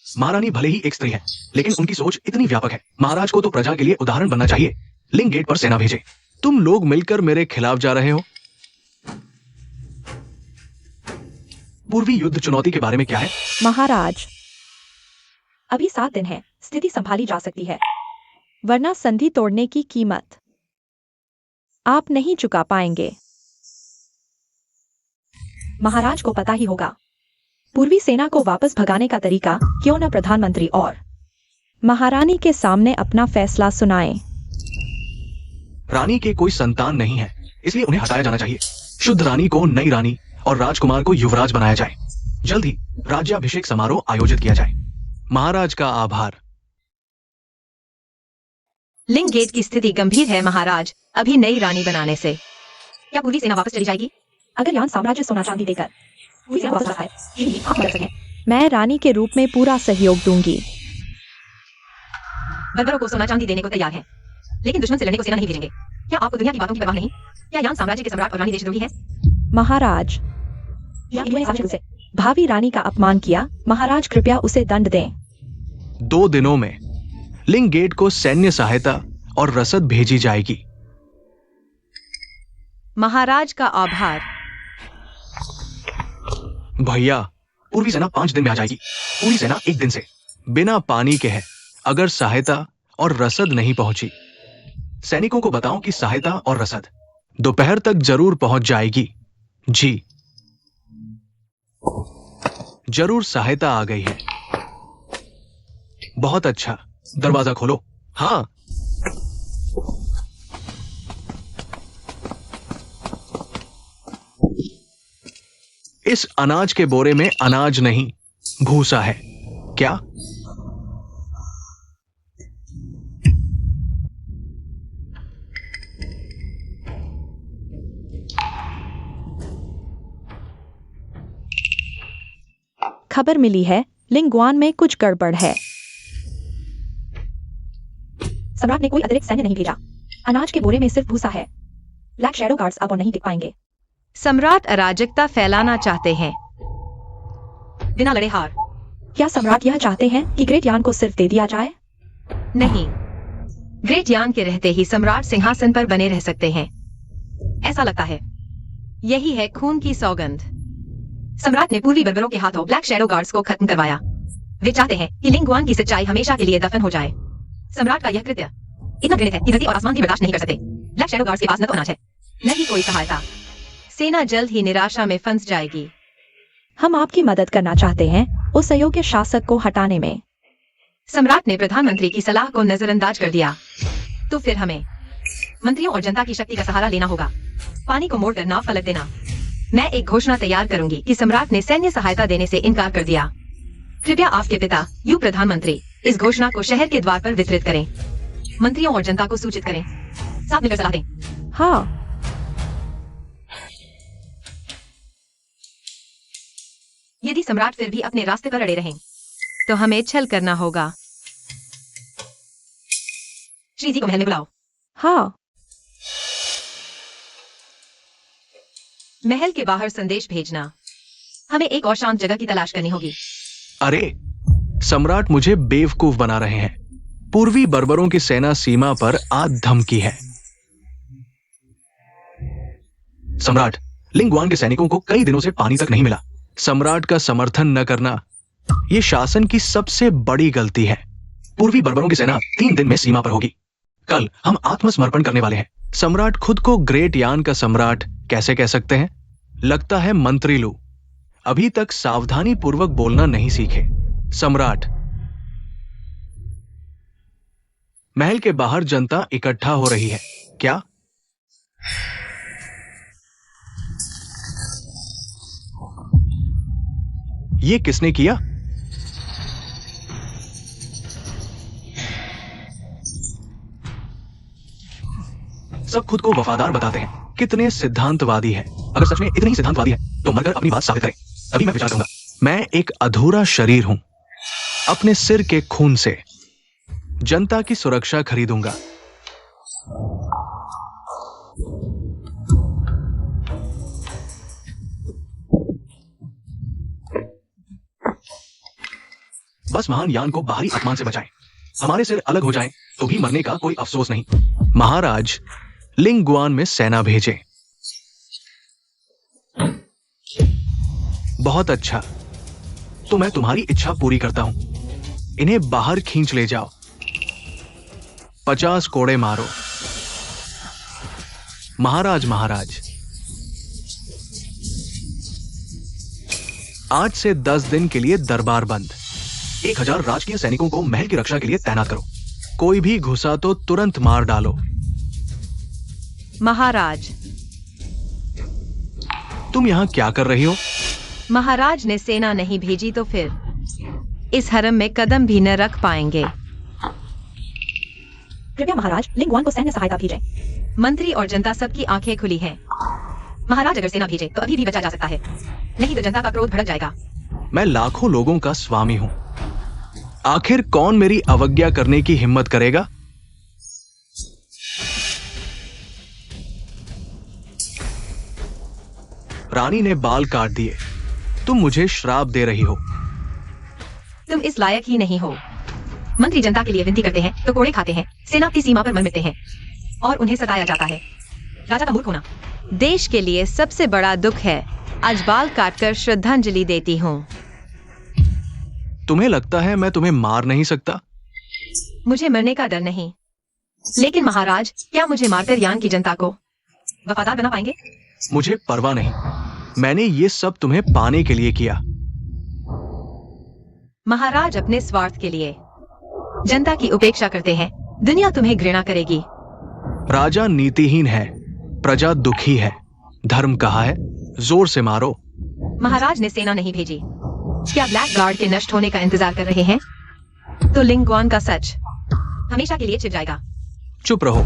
महारानी भले ही एक स्त्री है, लेकिन उनकी सोच इतनी व्यापक है। महाराज को तो प्रजा के लिए उदाहरण बनना चाहिए। लिंग गेट पर सेना भेजे। तुम लोग मिलकर मेरे खिलाफ जा रहे हो। पूर्वी युद्ध चुनौती के बारे में क्या है? महाराज, अभी 7 दिन है, स्थिति संभाली जा सकती है, वरना संधि तोड़ने की कीमत आप नहीं चुका पाएंगे। महाराज को पता ही होगा। पूर्वी सेना को वापस भगाने का तरीका क्यों न प्रधानमंत्री और महारानी के सामने अपना फैसला सुनाएं। रानी के कोई संतान नहीं है, इसलिए उन्हें हटाया जाना चाहिए। शुद्ध रानी को नई रानी और राजकुमार को युवराज बनाया जाए। जल्द ही राज्याभिषेक समारोह आयोजित किया जाए। महाराज का आभार। लिंग गेट की स्थिति गंभीर है महाराज। अभी नई रानी बनाने से क्या पूर्वी सेना वापस चली जाएगी? अगर यान साम्राज्य सोना चांदी देकर पूरी सेना वापस रखाए, यही आप मदद सकें। मैं रानी के रूप में पूरा सहयोग दूंगी। बर्बरों को सोना चांदी देने को तैयार है, लेकिन दुश्मन से लड़ने को सेना नहीं भेजेंगे। क्या आपको दुनिया की बातों की परवाह नहीं? क्या यान साम्राज्य के सम्राट और रानी देशद्रोही है? महाराज, से भावी रानी का अपमान किया, महाराज कृपया उसे दंड दें। 2 दिनों में लिंग गेट को सैन्य सहायता और रसद भेजी जाएगी। महाराज का आभार। भैया, पूर्वी सेना 5 दिन में आ जाएगी। पूरी सेना 1 दिन से बिना पानी के है। अगर सहायता और रसद नहीं पहुंची, सैनिकों को बताओ कि सहायता और रसद दोपहर तक जरूर पहुंच जाएगी। जी, जरूर सहायता आ गई है। बहुत अच्छा, दरवाजा खोलो। हाँ, इस अनाज के बोरे में अनाज नहीं, भूसा है। क्या? खबर मिली है, लिंगवान में कुछ गड़बड़ है। सम्राट ने कोई अतिरिक्त सैन्य नहीं भेजा। अनाज के बोरे में सिर्फ भूसा है। ब्लैक शैडो गार्ड्स अब नहीं दिख पाएंगे। सम्राट अराजकता फैलाना चाहते हैं। बिना लड़े हार। क्या सम्राट यह चाहते हैं कि ग्रेट यान को सिर्फ दे दिया जाए? नहीं, ग्रेट यान के रहते ही सम्राट सिंहासन पर बने रह सकते हैं, ऐसा लगता है। यही है खून की सौगंध। सम्राट ने पूर्वी बर्बरों के हाथों ब्लैक शैडो गार्ड्स को खत्म करवाया। वे चाहते हैं कि लिंगवान की सच्चाई हमेशा के लिए दफन हो जाए। सम्राट का यह कृत्य इतना घृणित है कि धरती और आसमान भी बर्दाश्त नहीं कर सकते। ब्लैक शैडो गार्ड्स के पास न तो अनाज है, न ही कोई सहायता। सेना जल्द ही निराशा में फंस जाएगी। हम आपकी मदद करना चाहते हैं उस अयोग्य शासक को हटाने में। सम्राट ने प्रधानमंत्री की सलाह को नजरअंदाज कर दिया, तो फिर हमें मंत्रियों और जनता की शक्ति का सहारा लेना होगा। पानी को मोड़कर नाव पलट देना। मैं एक घोषणा तैयार करूंगी कि सम्राट ने सैन्य सहायता देने से इनकार कर दिया। कृपया आपके पिता यू प्रधानमंत्री इस घोषणा को शहर के द्वार पर वितरित करें। मंत्रियों और जनता को सूचित करें। साथ मिलकर सलाह दें। हाँ, यदि सम्राट फिर भी अपने रास्ते पर अड़े रहें, तो हमें छल करना होगा। श्री जी को महल में बुलाओ। हाँ, महल के बाहर संदेश भेजना। हमें एक और शांत जगह की तलाश करनी होगी। अरे, सम्राट मुझे बेवकूफ बना रहे हैं। पूर्वी बर्बरों की सेना सीमा पर आ धमकी है। सम्राट, लिंगवान के सैनिकों को कई दिनों से पानी तक नहीं मिला। सम्राट का समर्थन न करना यह शासन की सबसे बड़ी गलती है। पूर्वी बर्बरों की सेना 3 दिन में सीमा पर होगी। कल हम आत्मसमर्पण करने वाले हैं। सम्राट खुद को ग्रेट यान का सम्राट कैसे कह सकते हैं? लगता है मंत्री लू अभी तक सावधानी पूर्वक बोलना नहीं सीखे। सम्राट, महल के बाहर जनता इकट्ठा हो रही है। क्या? ये किसने किया? सब खुद को वफादार बताते हैं। कितने सिद्धांतवादी हैं। अगर सच में इतने ही सिद्धांतवादी हैं, तो मरकर अपनी बात साबित करें, तभी मैं विचार करूंगा। मैं एक अधूरा शरीर हूं। अपने सिर के खून से जनता की सुरक्षा खरीदूंगा। बस महान यान को बाहरी अपमान से बचाएं। हमारे सिर अलग हो जाएं तो भी मरने का कोई अफसोस नहीं। महाराज, लिंगुआन में सेना भेजें। बहुत अच्छा, तो मैं तुम्हारी इच्छा पूरी करता हूं। इन्हें बाहर खींच ले जाओ। 50 कोड़े मारो। महाराज, महाराज, आज से 10 दिन के लिए दरबार बंद। 1000 राजकीय सैनिकों को महल की रक्षा के लिए तैनात करो। कोई भी घुसा तो तुरंत मार डालो। महाराज, तुम यहां क्या कर रही हो? महाराज ने सेना नहीं भेजी तो फिर इस हरम में कदम भी न रख पाएंगे। कृपया महाराज लिंगवान को सैन्य सहायता भेजें। मंत्री और जनता सबकी आंखें खुली हैं। महाराज अगर सेना भेजे तो अभी भी बचा जा सकता है, नहीं तो जनता का क्रोध भड़क जाएगा। मैं लाखों लोगों का स्वामी हूं। आखिर कौन मेरी अवज्ञा करने की हिम्मत करेगा? रानी ने बाल काट दिए। तुम मुझे श्राप दे रही हो। तुम इस लायक ही नहीं हो। मंत्री जनता के लिए विनती करते हैं तो कोड़े खाते हैं, सेना की सीमा पर मर मिटते हैं और उन्हें सताया जाता है। राजा का मूर्ख होना देश के लिए सबसे बड़ा दुख है। आज बाल काटकर श्रद्धांजलि देती हूँ। तुम्हें लगता है मैं तुम्हें मार नहीं सकता? मुझे मरने का डर नहीं, लेकिन महाराज, क्या मुझे मारकर यान की जनता को वफादार बना पाएंगे? मुझे परवाह नहीं। मैंने ये सब तुम्हें पाने के लिए किया। महाराज अपने स्वार्थ के लिए जनता की उपेक्षा करते हैं। दुनिया तुम्हें घृणा करेगी। राजा नीतिहीन है, प्रजा दुखी है। धर्म कहाँ है? जोर से मारो। महाराज ने सेना नहीं भेजी। क्या ब्लैक गार्ड के नष्ट होने का इंतजार कर रहे हैं? तो लिंगवान का सच हमेशा के लिए छिप जाएगा। चुप रहो।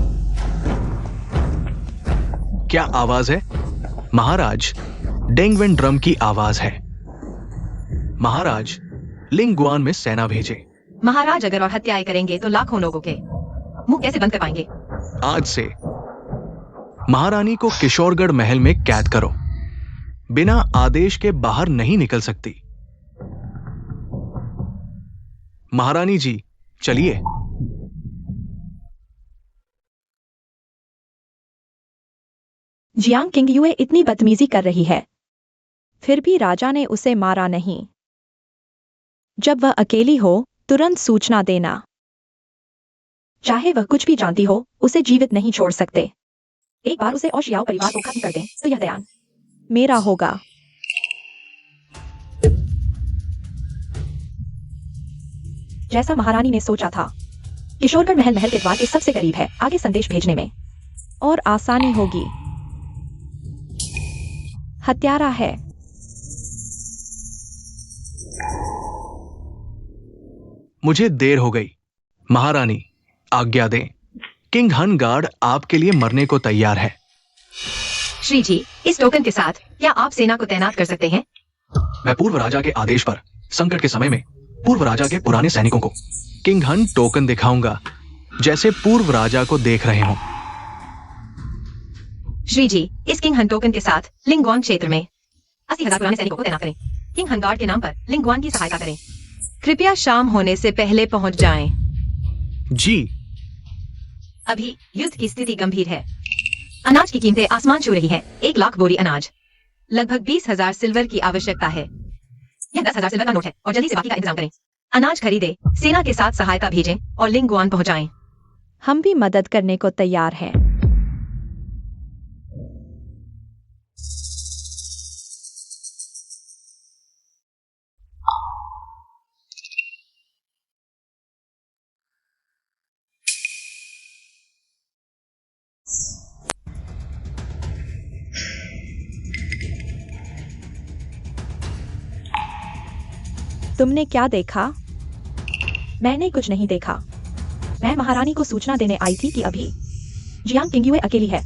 क्या आवाज है? महाराज, डेंगवेन ड्रम की आवाज है। महाराज, लिंगुआन में सेना भेजे। महाराज अगर और हत्याएं करेंगे तो लाखों लोगों के मुंह कैसे बंद कर पाएंगे? आज से महारानी को किशोरगढ़ महल में कैद करो। बिना आदेश के बाहर नहीं निकल सकती। महारानी जी, चलिए। जियांग किंगयुए इतनी बदतमीजी कर रही है, फिर भी राजा ने उसे मारा नहीं। जब वह अकेली हो तुरंत सूचना देना। चाहे वह कुछ भी जानती हो, उसे जीवित नहीं छोड़ सकते। एक बार उसे और शियाओ परिवार को खत्म कर दें तो यह ध्यान मेरा होगा। जैसा महारानी ने सोचा था, किशोरगढ़ महल के द्वार के सबसे करीब है। आगे संदेश भेजने में और आसानी होगी। हत्यारा है। मुझे देर हो गई। महारानी, आज्ञा दें। किंग हन गार्ड आपके लिए मरने को तैयार है। श्री जी, इस टोकन के साथ क्या आप सेना को तैनात कर सकते हैं? मैं पूर्व राजा के आदेश पर संकट के समय में पूर्व राजा के पुराने सैनिकों को किंग हन टोकन दिखाऊंगा, जैसे पूर्व राजा को देख रहे हों। श्री जी, इस किंग हन टोकन के साथ लिंगवान क्षेत्र में 80,000 पुराने सैनिकों को तैनात करें। किंग हन गार्ड के नाम पर लिंगवान की सहायता करें। कृपया शाम होने से पहले पहुंच जाएं। जी। अभी युद्ध की स्थिति गंभीर है। अनाज की कीमतें आसमान छू रही हैं। 1 लाख बोरी अनाज, लगभग 20,000 सिल्वर की आवश्यकता है। यह 10,000 सिल्वर का नोट है और जल्दी से बाकी का इंतजाम करें। अनाज खरीदे, सेना के साथ सहायता भेजें और लिंगवान पहुंचाएं। हम भी मदद करने को तैयार हैं। तुमने क्या देखा? मैंने कुछ नहीं देखा। मैं महारानी को सूचना देने आई थी कि अभी जियांग किंगयुए अकेली है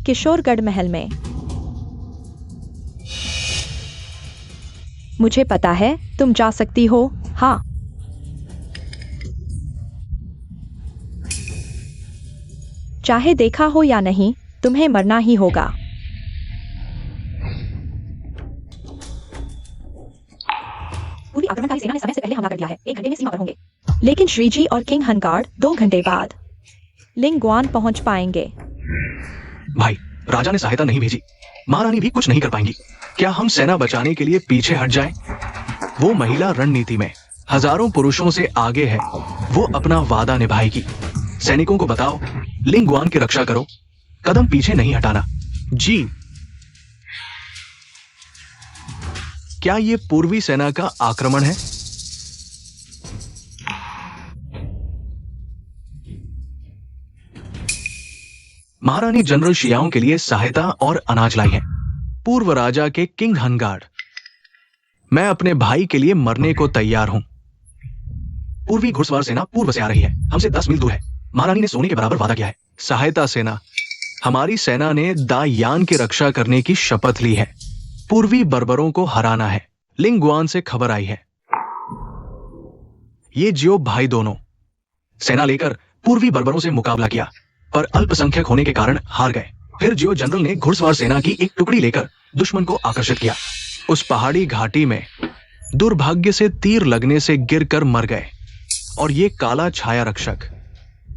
किशोरगढ़ महल में। मुझे पता है तुम जा सकती हो। हाँ, चाहे देखा हो या नहीं, तुम्हें मरना ही होगा। पूरी आक्रमणकारी सेना ने समय से पहले हमला कर दिया है, 1 घंटे में सीमा पर होंगे। लेकिन श्रीजी और किंग हनगार्ड 2 घंटे बाद लिंगवान पहुंच पाएंगे। भाई, राजा ने सहायता नहीं भेजी, महारानी भी कुछ नहीं कर पाएंगी। क्या हम सेना बचाने के लिए पीछे हट जाएं? वो महिला रणनीति में हजारों पुरुषों से आगे है, वो अपना वादा निभाएगी। सैनिकों को बताओ, लिंगवान की रक्षा करो, कदम पीछे नहीं हटाना। जी। क्या ये पूर्वी सेना का आक्रमण है? महारानी जनरल शियाओं के लिए सहायता और अनाज लाई है। पूर्व राजा के किंग हनगार्ड, मैं अपने भाई के लिए मरने को तैयार हूं। पूर्वी घुड़सवार सेना पूर्व से आ रही है, हमसे 10 मील दूर है। महारानी ने सोने के बराबर वादा किया है। सहायता सेना, हमारी सेना ने दायान की रक्षा करने की शपथ ली है। पूर्वी बर्बरों को हराना है। लिंगवान से खबर आई है। ये जियो भाई दोनों सेना लेकर पूर्वी बर्बरों से मुकाबला किया, पर अल्पसंख्यक होने के कारण हार गए। फिर जियो जनरल ने घुड़सवार सेना की एक टुकड़ी लेकर दुश्मन को आकर्षित किया। उस पहाड़ी घाटी में दुर्भाग्य से तीर लगने से गिरकर मर गए और ये काला छाया रक्षक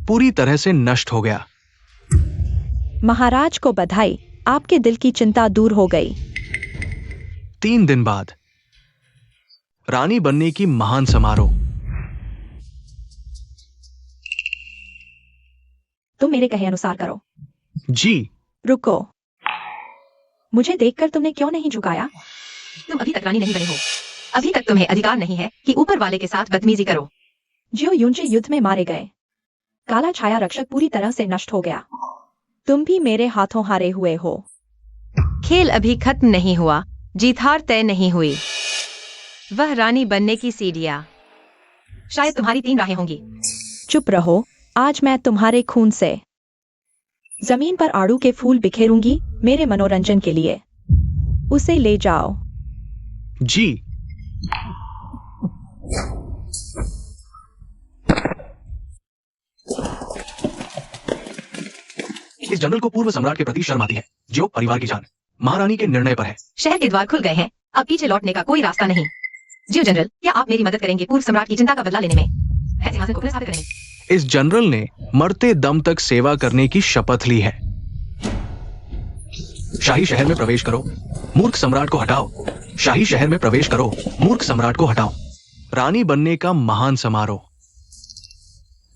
पूरी तरह से नष्ट हो गया। महाराज को बधाई, आपके दिल की चिंता दूर हो गई। 3 दिन बाद रानी बनने की महान समारोह। तुम मेरे कहे अनुसार करो। जी। रुको, मुझे देखकर तुमने क्यों नहीं झुकाया? तुम अभी तक रानी नहीं बने हो। अभी तक तुम्हें अधिकार नहीं है कि ऊपर वाले के साथ बदतमीजी करो। जियो यूंचे युद्ध में मारे गए। काला छाया रक्षक पूरी तरह से नष्ट हो गया। तुम भी मेरे हाथों हारे हुए हो। खेल अभी खत्म नहीं हुआ, जीत हार तय नहीं हुई। वह रानी बनने की सीढ़ियां, शायद तुम्हारी 3 राहें होंगी। चुप रहो, आज मैं तुम्हारे खून से जमीन पर आड़ू के फूल बिखेरूंगी मेरे मनोरंजन के लिए। उसे ले जाओ। जी। इस जनरल को पूर्व सम्राट के प्रति शर्म आती है, जो परिवार की जान महारानी के निर्णय पर है। शहर के द्वार खुल गए हैं, अब पीछे लौटने का कोई रास्ता नहीं। जियो जनरल, क्या आप मेरी मदद करेंगे पूर्व सम्राट की चिंता का बदला लेने में? है सिंहासन को पुनर्स्थापित करने में। इस जनरल ने मरते दम तक सेवा करने की शपथ ली है। शाही शहर में प्रवेश करो, मूर्ख सम्राट को हटाओ। शाही शहर में प्रवेश करो, मूर्ख सम्राट को हटाओ। रानी बनने का महान समारोह।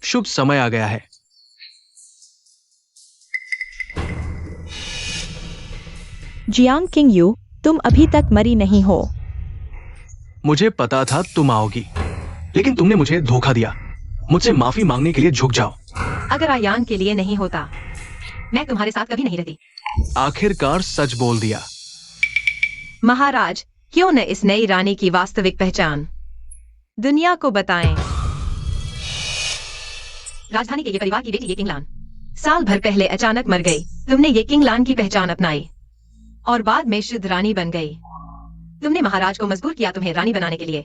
शुभ समय आ गया है। जियांग किंग यू, तुम अभी तक मरी नहीं हो। मुझे पता था तुम आओगी, लेकिन तुमने मुझे धोखा दिया। मुझसे माफी मांगने के लिए झुक जाओ। अगर आयान के लिए नहीं होता, मैं तुम्हारे साथ कभी नहीं रहती। आखिरकार सच बोल दिया। महाराज, क्यों न इस नई रानी की वास्तविक पहचान दुनिया को बताएं। राजधानी के ये परिवार की बेटी ये किंगलान साल भर पहले अचानक मर गई। तुमने ये किंगलान की पहचान अपनाई और बाद में शुद्ध रानी बन गई। तुमने महाराज को मजबूर किया तुम्हें रानी बनाने के लिए,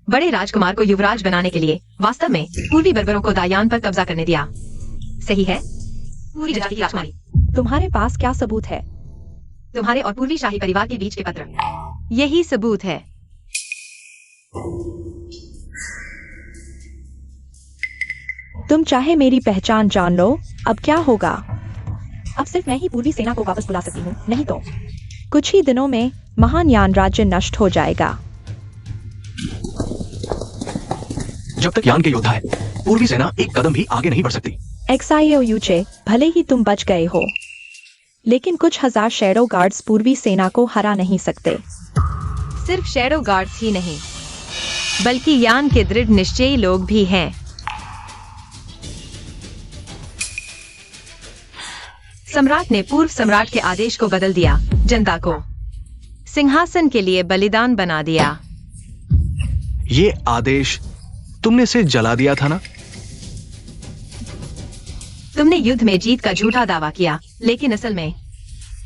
बड़े राजकुमार को युवराज बनाने के लिए। वास्तव में पूर्वी बर्बरों को दायान पर कब्जा करने दिया। सही है? पूरी जनजाति की राजकुमारी। तुम्हारे पास क्या सबूत है? तुम्हारे और पूर्वी शाही परिवार के बीच के पत्र, यही सबूत है। तुम चाहे मेरी पहचान जान लो, अब क्या होगा? अब सिर्फ मैं ही पूर्वी सेना को वापस बुला सकती हूँ, नहीं तो कुछ ही दिनों में महान यान राज्य नष्ट हो जाएगा। जब तक यान के योद्धा है, पूर्वी सेना एक कदम भी आगे नहीं बढ़ सकती। एक्साइओ यूचे, भले ही तुम बच गए हो, लेकिन कुछ हजार शैडो गार्ड्स पूर्वी सेना को हरा नहीं सकते। सिर्फ शैडो गार्ड्स ही नहीं, बल्कि यान के दृढ़ निश्चयी लोग भी हैं। सम्राट ने पूर्व सम्राट के आदेश को बदल दिया, जनता को सिंहासन के लिए बलिदान बना दिया। ये आदेश तुमने इसे जला दिया था ना? तुमने युद्ध में जीत का झूठा दावा किया, लेकिन असल में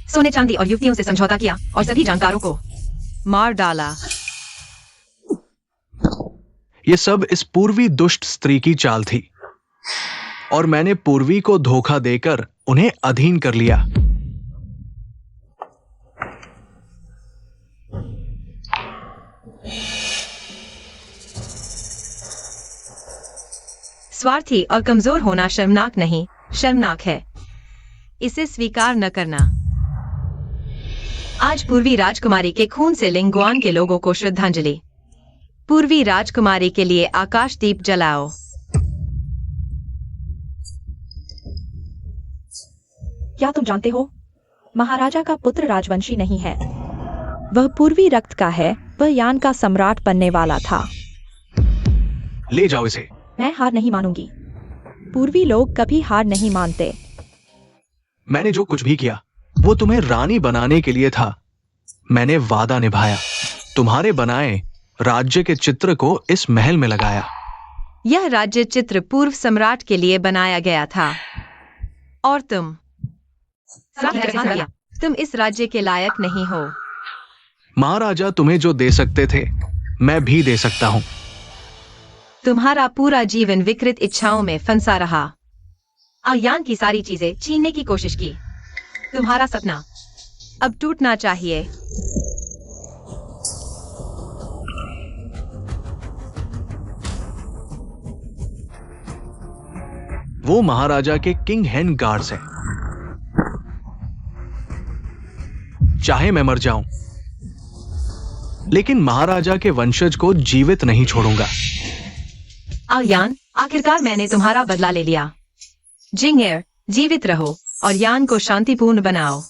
सोने चांदी और युवतियों से समझौता किया और सभी जानकारों को मार डाला। ये सब इस पूर्वी दुष्ट स्त्री की चाल थी और मैंने पूर्वी को धोखा देकर उन्हें अधीन कर लिया। स्वार्थी और कमजोर होना शर्मनाक नहीं, शर्मनाक है। इसे स्वीकार न करना। आज पूर्वी राजकुमारी के खून से लिंगुआन के लोगों को श्रद्धांजलि। पूर्वी राजकुमारी के लिए आकाशदीप जलाओ। क्या तुम जानते हो, महाराजा का पुत्र राजवंशी नहीं है, वह पूर्वी रक्त का है। वह यान का सम्राट बनने वाला था। ले जाओ इसे। मैं हार नहीं मानूंगी। पूर्वी लोग कभी हार नहीं मानते। मैंने जो कुछ भी किया वो तुम्हें रानी बनाने के लिए था। मैंने वादा निभाया। तुम्हारे बनाए राज्य के चित्र को इस महल में लगाया। यह राज्य चित्र पूर्व सम्राट के लिए बनाया गया था और तुम इस राज्य के लायक नहीं हो। महाराजा तुम्हें जो दे सकते थे मैं भी दे सकता हूं। तुम्हारा पूरा जीवन विकृत इच्छाओं में फंसा रहा। यान की सारी चीजें छीनने की कोशिश की। तुम्हारा सपना अब टूटना चाहिए। वो महाराजा के किंग हैंड गार्ड्स हैं। चाहे मैं मर जाऊं, लेकिन महाराजा के वंशज को जीवित नहीं छोड़ूंगा। यान, आखिरकार मैंने तुम्हारा बदला ले लिया। जिंगेर, जीवित रहो और यान को शांतिपूर्ण बनाओ।